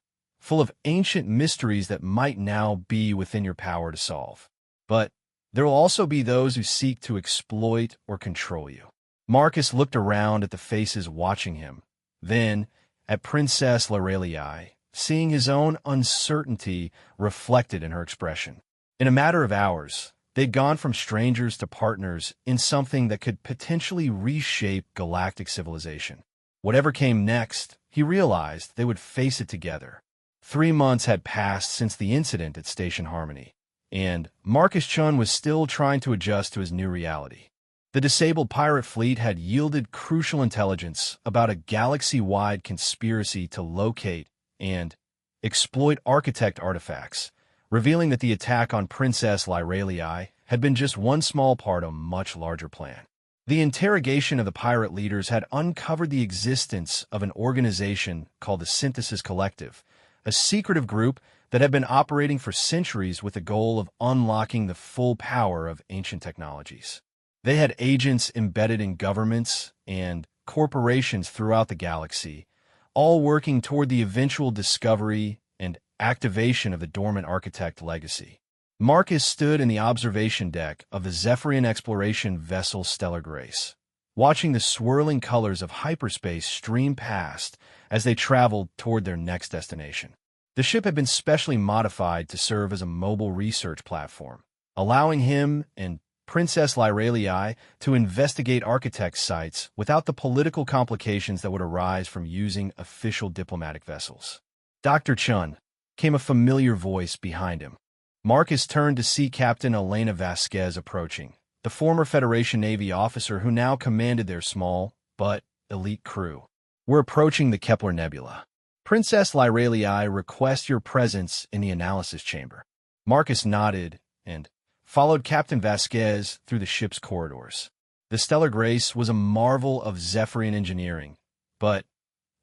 full of ancient mysteries that might now be within your power to solve. But there will also be those who seek to exploit or control you. Marcus looked around at the faces watching him, then at Princess Lorelei, seeing his own uncertainty reflected in her expression. In a matter of hours, they'd gone from strangers to partners in something that could potentially reshape galactic civilization. Whatever came next, he realized they would face it together. 3 months had passed since the incident at Station Harmony, and Marcus Chun was still trying to adjust to his new reality. The disabled pirate fleet had yielded crucial intelligence about a galaxy-wide conspiracy to locate and exploit architect artifacts, revealing that the attack on Princess Lorelei had been just one small part of a much larger plan. The interrogation of the pirate leaders had uncovered the existence of an organization called the Synthesis Collective, a secretive group that had been operating for centuries with the goal of unlocking the full power of ancient technologies. They had agents embedded in governments and corporations throughout the galaxy, all working toward the eventual discovery and activation of the dormant architect legacy. Marcus stood in the observation deck of the Zephyrian exploration vessel Stellar Grace, watching the swirling colors of hyperspace stream past as they traveled toward their next destination. The ship had been specially modified to serve as a mobile research platform, allowing him and Princess Lorelei to investigate architect sites without the political complications that would arise from using official diplomatic vessels. Dr. Chun, came a familiar voice behind him. Marcus turned to see Captain Elena Vasquez approaching, the former Federation Navy officer who now commanded their small, but elite crew. We're approaching the Kepler Nebula. Princess Lorelei requests your presence in the analysis chamber. Marcus nodded and followed Captain Vasquez through the ship's corridors. The Stellar Grace was a marvel of Zephyrian engineering, but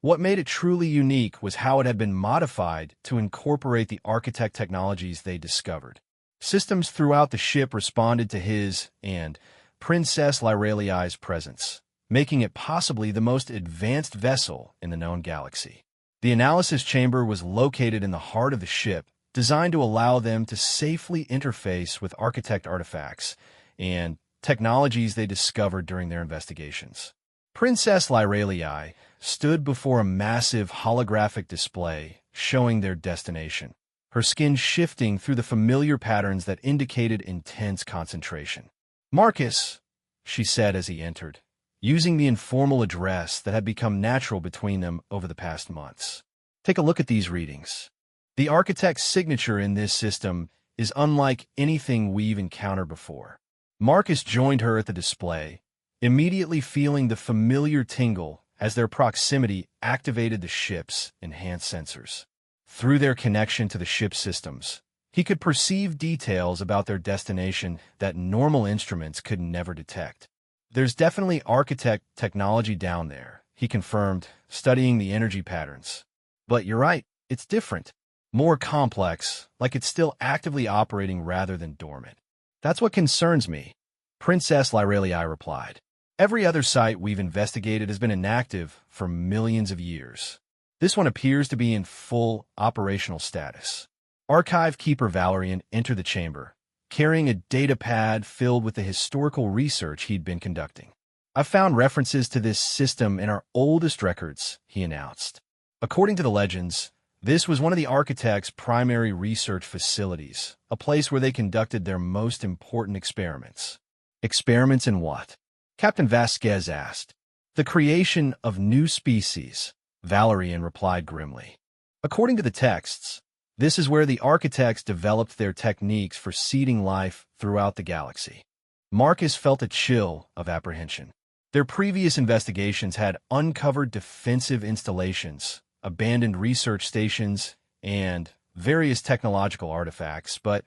what made it truly unique was how it had been modified to incorporate the architect technologies they discovered. Systems throughout the ship responded to his and Princess Lorelei's presence, making it possibly the most advanced vessel in the known galaxy. The analysis chamber was located in the heart of the ship, designed to allow them to safely interface with architect artifacts and technologies they discovered during their investigations. Princess Lorelei stood before a massive holographic display showing their destination, her skin shifting through the familiar patterns that indicated intense concentration. "Marcus," she said as he entered, using the informal address that had become natural between them over the past months. "Take a look at these readings. The architect's signature in this system is unlike anything we've encountered before." Marcus joined her at the display, immediately feeling the familiar tingle as their proximity activated the ship's enhanced sensors. Through their connection to the ship's systems, he could perceive details about their destination that normal instruments could never detect. "There's definitely architect technology down there," he confirmed, studying the energy patterns. "But you're right, it's different. More complex, like it's still actively operating rather than dormant." "That's what concerns me," Princess Lorelei replied. "Every other site we've investigated has been inactive for millions of years. This one appears to be in full operational status." Archive Keeper Valerian entered the chamber, carrying a data pad filled with the historical research he'd been conducting. "I've found references to this system in our oldest records," he announced. According to the legends, this was one of the architect's primary research facilities, a place where they conducted their most important experiments. "Experiments in what?" Captain Vasquez asked. "The creation of new species," Valerian replied grimly. According to the texts, this is where the architects developed their techniques for seeding life throughout the galaxy. Marcus felt a chill of apprehension. Their previous investigations had uncovered defensive installations, abandoned research stations, and various technological artifacts, but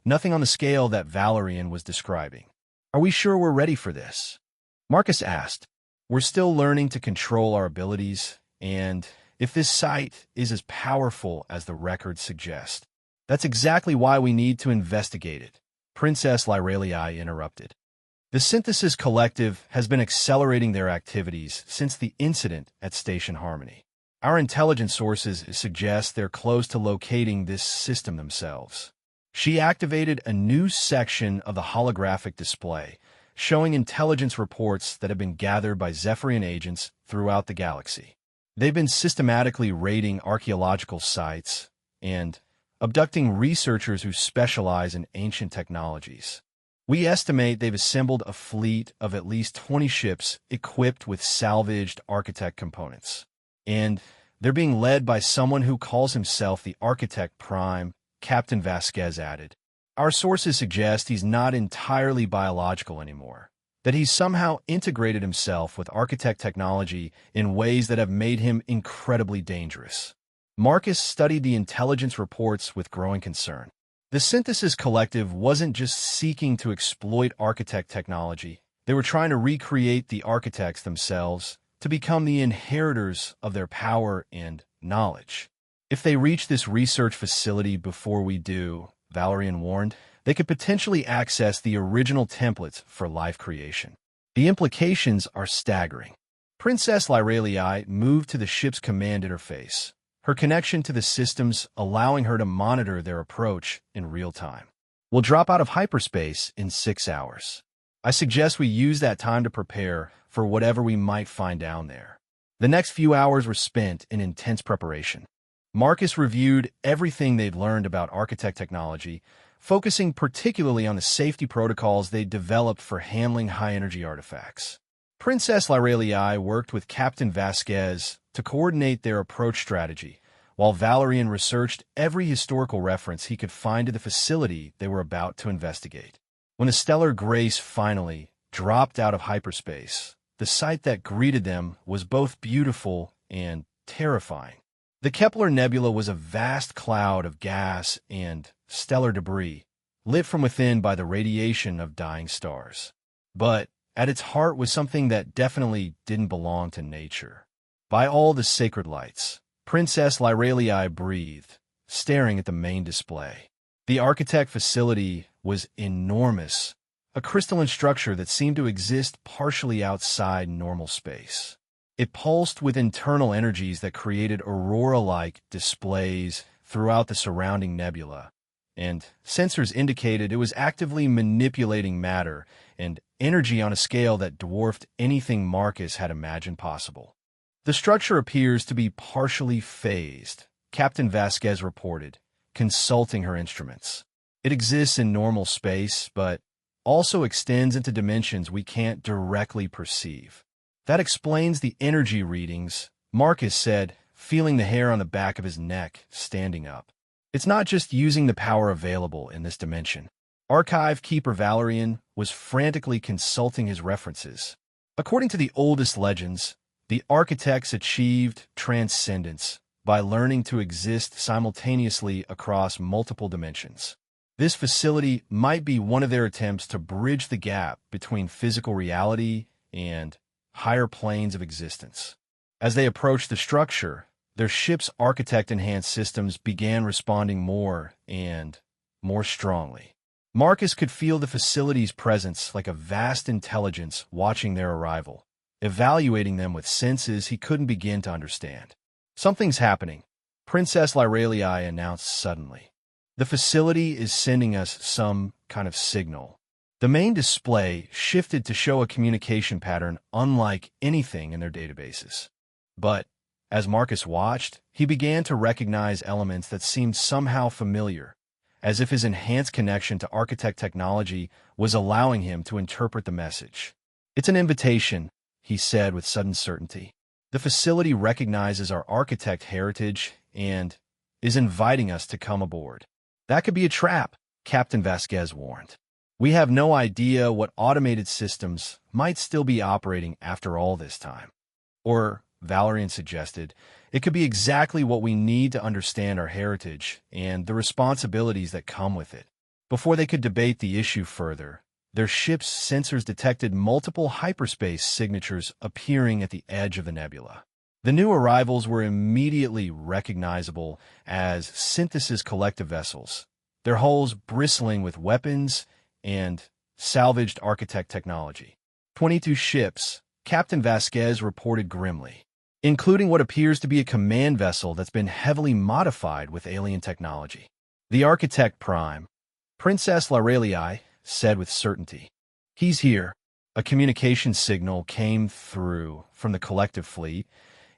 nothing on the scale that Valerian was describing. "Are we sure we're ready for this?" Marcus asked. "We're still learning to control our abilities, and if this site is as powerful as the records suggest, that's exactly why we need to investigate it," Princess Lorelei interrupted. "The Synthesis Collective has been accelerating their activities since the incident at Station Harmony. Our intelligence sources suggest they're close to locating this system themselves. She activated a new section of the holographic display, showing intelligence reports that have been gathered by Zephyrian agents throughout the galaxy. They've been systematically raiding archaeological sites and abducting researchers who specialize in ancient technologies. We estimate they've assembled a fleet of at least 20 ships equipped with salvaged Architect components. And they're being led by someone who calls himself the Architect Prime, Captain Vasquez added. Our sources suggest he's not entirely biological anymore, that he's somehow integrated himself with Architect technology in ways that have made him incredibly dangerous. Marcus studied the intelligence reports with growing concern. The Synthesis Collective wasn't just seeking to exploit Architect technology. They were trying to recreate the Architects themselves to become the inheritors of their power and knowledge. If they reach this research facility before we do, Valerian warned, they could potentially access the original templates for life creation. The implications are staggering. Princess Lyralii moved to the ship's command interface, her connection to the systems allowing her to monitor their approach in real time. We'll drop out of hyperspace in 6 hours. I suggest we use that time to prepare for whatever we might find down there. The next few hours were spent in intense preparation. Marcus reviewed everything they'd learned about Architect technology, focusing particularly on the safety protocols they'd developed for handling high-energy artifacts. Princess Lyralii worked with Captain Vasquez to coordinate their approach strategy, while Valerian researched every historical reference he could find to the facility they were about to investigate. When the Stellar Grace finally dropped out of hyperspace, the sight that greeted them was both beautiful and terrifying. The Kepler Nebula was a vast cloud of gas and stellar debris, lit from within by the radiation of dying stars. But at its heart was something that definitely didn't belong to nature. By all the sacred lights, Princess Lyralii breathed, staring at the main display. The Architect facility was enormous, a crystalline structure that seemed to exist partially outside normal space. It pulsed with internal energies that created aurora-like displays throughout the surrounding nebula, and sensors indicated it was actively manipulating matter and energy on a scale that dwarfed anything Marcus had imagined possible. The structure appears to be partially phased, Captain Vasquez reported, consulting her instruments. It exists in normal space, but also extends into dimensions we can't directly perceive. That explains the energy readings, Marcus said, feeling the hair on the back of his neck standing up. It's not just using the power available in this dimension. Archive Keeper Valerian was frantically consulting his references. According to the oldest legends, the Architects achieved transcendence by learning to exist simultaneously across multiple dimensions. This facility might be one of their attempts to bridge the gap between physical reality and higher planes of existence. As they approached the structure, their ship's Architect-enhanced systems began responding more and more strongly. Marcus could feel the facility's presence like a vast intelligence watching their arrival, evaluating them with senses he couldn't begin to understand. Something's happening, Princess Lyralii announced suddenly. The facility is sending us some kind of signal. The main display shifted to show a communication pattern unlike anything in their databases. But as Marcus watched, he began to recognize elements that seemed somehow familiar, as if his enhanced connection to Architect technology was allowing him to interpret the message. It's an invitation, he said with sudden certainty. The facility recognizes our Architect heritage and is inviting us to come aboard. That could be a trap, Captain Vasquez warned. We have no idea what automated systems might still be operating after all this time. Or, Valerian suggested, it could be exactly what we need to understand our heritage and the responsibilities that come with it. Before they could debate the issue further, their ship's sensors detected multiple hyperspace signatures appearing at the edge of the nebula. The new arrivals were immediately recognizable as Synthesis Collective vessels, their hulls bristling with weapons and salvaged Architect technology. 22 ships, Captain Vasquez reported grimly. including what appears to be a command vessel that's been heavily modified with alien technology. The Architect Prime, Princess Laurelii, said with certainty. He's here. A communication signal came through from the collective fleet,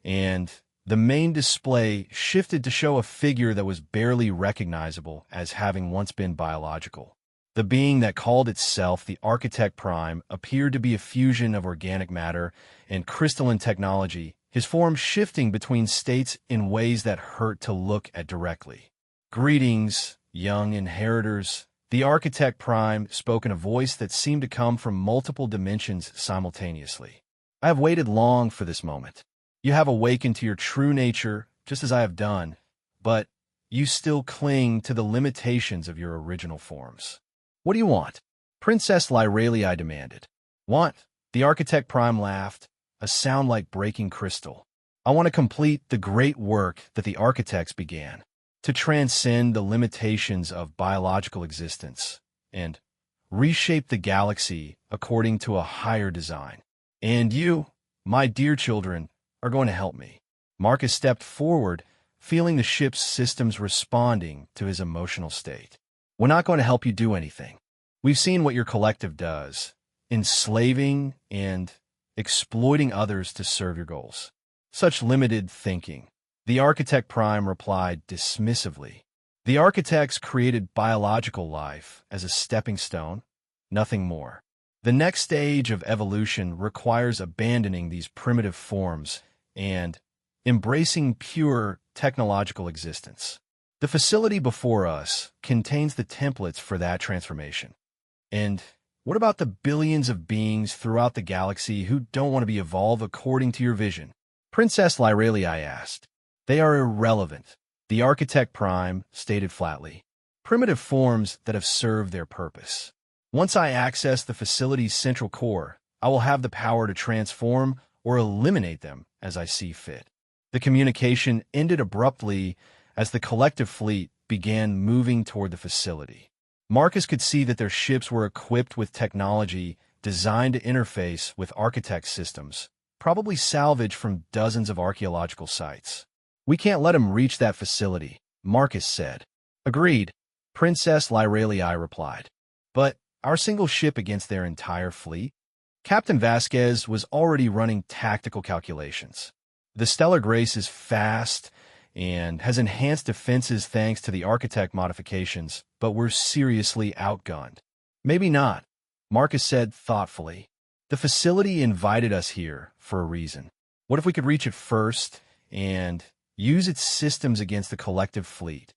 and the main display shifted to show a figure that was barely recognizable as having once been biological. The being that called itself the Architect Prime appeared to be a fusion of organic matter and crystalline technology, his form shifting between states in ways that hurt to look at directly. "Greetings, young inheritors." The Architect Prime spoke in a voice that seemed to come from multiple dimensions simultaneously. "I have waited long for this moment. You have awakened to your true nature, just as I have done, but you still cling to the limitations of your original forms. What do you want?" Princess Laurelii demanded. "Want?" The Architect Prime laughed, a sound like breaking crystal. "I want to complete the great work that the architects began, to transcend the limitations of biological existence and reshape the galaxy according to a higher design. And you, my dear children, are going to help me." Marcus stepped forward, feeling the ship's systems responding to his emotional state. "We're not going to help you do anything. We've seen what your collective does, enslaving and exploiting others to serve your goals. Such limited thinking." The Architect Prime replied dismissively. "The architects created biological life as a stepping stone, nothing more. The next stage of evolution requires abandoning these primitive forms and embracing pure technological existence. The facility before us contains the templates for that transformation. And what about the billions of beings throughout the galaxy who don't want to be evolved according to your vision?" Princess Laurelii asked. "They are irrelevant," the Architect Prime stated flatly. "Primitive forms that have served their purpose. Once I access the facility's central core, I will have the power to transform or eliminate them as I see fit." The communication ended abruptly as the collective fleet began moving toward the facility. Marcus could see that their ships were equipped with technology designed to interface with architect systems, probably salvaged from dozens of archaeological sites. "We can't let him reach that facility," Marcus said. "Agreed," Princess Laurelii replied. "But our single ship against their entire fleet?" Captain Vasquez was already running tactical calculations. "The Stellar Grace is fast and has enhanced defenses thanks to the architect modifications, but we're seriously outgunned." "Maybe not," Marcus said thoughtfully. "The facility invited us here for a reason. What if we could reach it first and use its systems against the collective fleet?"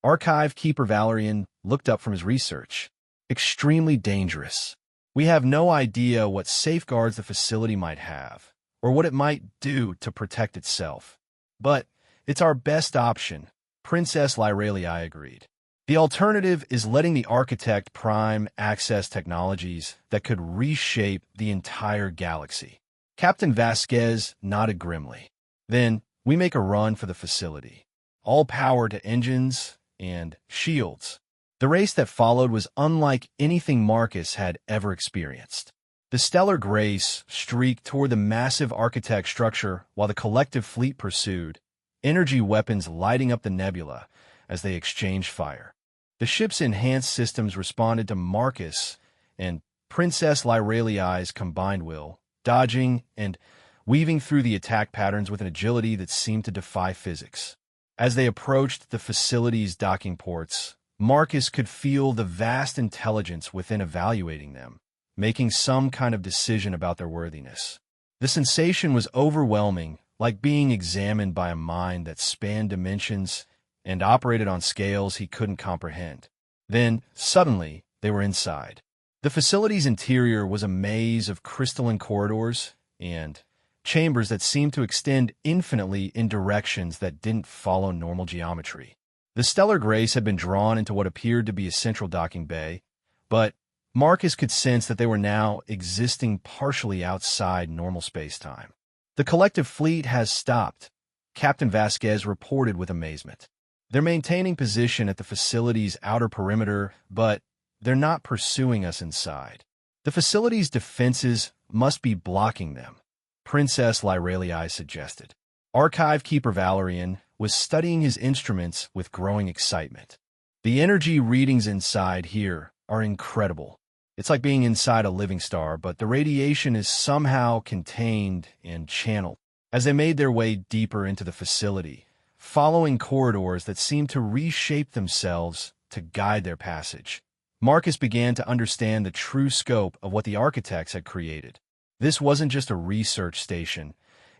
Archive Keeper Valerian looked up from his research. "Extremely dangerous. We have no idea what safeguards the facility might have, or what it might do to protect itself. But it's our best option," Princess Laurelii agreed. "The alternative is letting the Architect Prime access technologies that could reshape the entire galaxy." Captain Vasquez nodded grimly. "Then we make a run for the facility. All power to engines and shields." The race that followed was unlike anything Marcus had ever experienced. The Stellar Grace streaked toward the massive architect structure while the collective fleet pursued, energy weapons lighting up the nebula as they exchanged fire. The ship's enhanced systems responded to Marcus and Princess Laurelii's combined will, dodging and weaving through the attack patterns with an agility that seemed to defy physics. As they approached the facility's docking ports, Marcus could feel the vast intelligence within evaluating them, making some kind of decision about their worthiness. The sensation was overwhelming, like being examined by a mind that spanned dimensions and operated on scales he couldn't comprehend. Then, suddenly, they were inside. The facility's interior was a maze of crystalline corridors and chambers that seemed to extend infinitely in directions that didn't follow normal geometry. The Stellar Grace had been drawn into what appeared to be a central docking bay, but Marcus could sense that they were now existing partially outside normal space-time. "The collective fleet has stopped," Captain Vasquez reported with amazement. "They're maintaining position at the facility's outer perimeter, but they're not pursuing us inside. The facility's defenses must be blocking them," Princess Laurelii suggested. Archive Keeper Valerian was studying his instruments with growing excitement. The energy readings inside here are incredible. It's like being inside a living star, but the radiation is somehow contained and channeled. As they made their way deeper into the facility, following corridors that seemed to reshape themselves to guide their passage, Marcus began to understand the true scope of what the architects had created. This wasn't just a research station.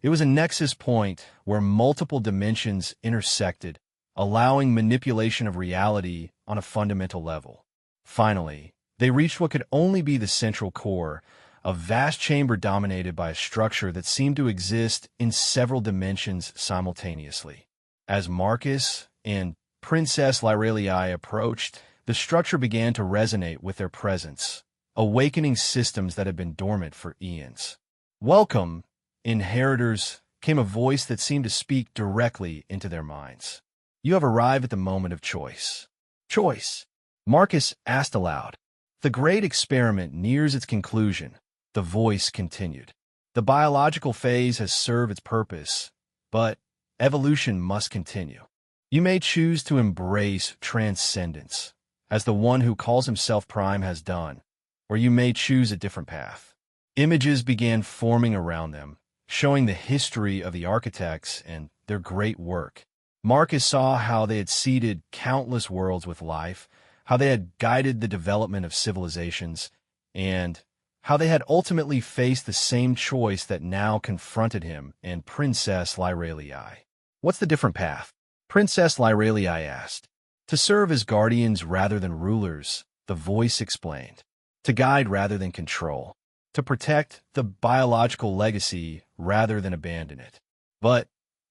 It was a nexus point where multiple dimensions intersected, allowing manipulation of reality on a fundamental level. Finally, they reached what could only be the central core, a vast chamber dominated by a structure that seemed to exist in several dimensions simultaneously. As Marcus and Princess Lyralii approached, the structure began to resonate with their presence, awakening systems that had been dormant for eons. "Welcome, inheritors," came a voice that seemed to speak directly into their minds. "You have arrived at the moment of choice." "Choice?" Marcus asked aloud. "The great experiment nears its conclusion," the voice continued. "The biological phase has served its purpose, but evolution must continue. You may choose to embrace transcendence, as the one who calls himself Prime has done, or you may choose a different path." Images began forming around them, showing the history of the architects and their great work. Marcus saw how they had seeded countless worlds with life, how they had guided the development of civilizations, and how they had ultimately faced the same choice that now confronted him and Princess Lyralii. "What's the different path?" Princess Lyralii asked. "To serve as guardians rather than rulers," the voice explained. "To guide rather than control. To protect the biological legacy rather than abandon it. But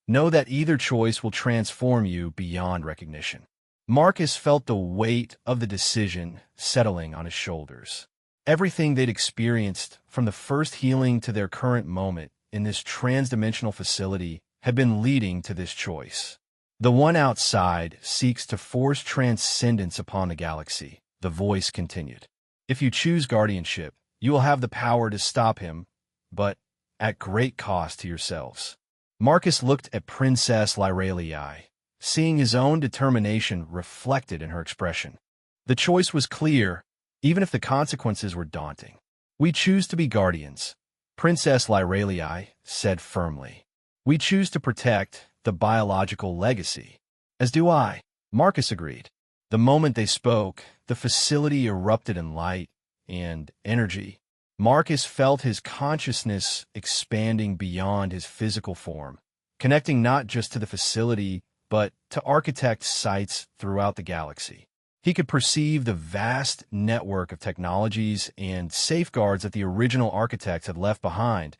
know that either choice will transform you beyond recognition." Marcus felt the weight of the decision settling on his shoulders. Everything they'd experienced, from the first healing to their current moment in this transdimensional facility, had been leading to this choice. "The one outside seeks to force transcendence upon the galaxy," the voice continued. "If you choose guardianship, you will have the power to stop him, but at great cost to yourselves." Marcus looked at Princess Lyralii, seeing his own determination reflected in her expression. The choice was clear, even if the consequences were daunting. "We choose to be guardians," Princess Lyralii said firmly. "We choose to protect the biological legacy." "As do I," Marcus agreed. The moment they spoke, the facility erupted in light and energy. Marcus felt his consciousness expanding beyond his physical form, connecting not just to the facility, but to architect sites throughout the galaxy. He could perceive the vast network of technologies and safeguards that the original architects had left behind,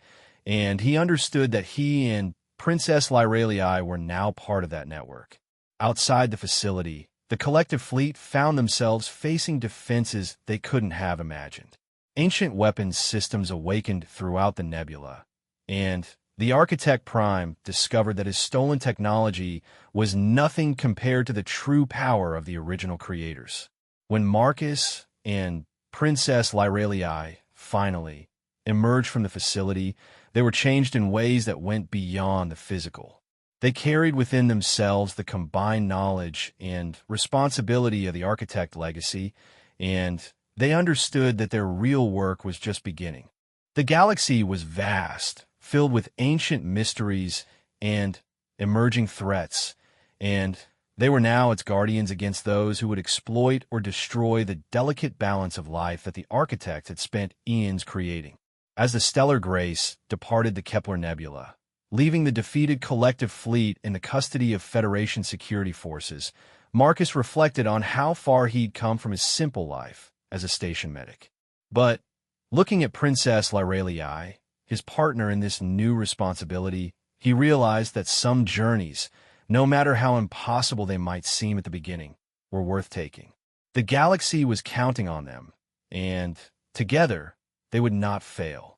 and he understood that he and Princess Lyralii were now part of that network. Outside the facility, the collective fleet found themselves facing defenses they couldn't have imagined. Ancient weapons systems awakened throughout the nebula, and the Architect Prime discovered that his stolen technology was nothing compared to the true power of the original creators. When Marcus and Princess Lyralii finally emerged from the facility, they were changed in ways that went beyond the physical. They carried within themselves the combined knowledge and responsibility of the architect legacy, and they understood that their real work was just beginning. The galaxy was vast, filled with ancient mysteries and emerging threats, and they were now its guardians against those who would exploit or destroy the delicate balance of life that the architect had spent eons creating. As the Stellar Grace departed the Kepler Nebula, leaving the defeated collective fleet in the custody of Federation security forces, Marcus reflected on how far he'd come from his simple life as a station medic. But looking at Princess Lyralii, his partner in this new responsibility, he realized that some journeys, no matter how impossible they might seem at the beginning, were worth taking. The galaxy was counting on them, and together they would not fail.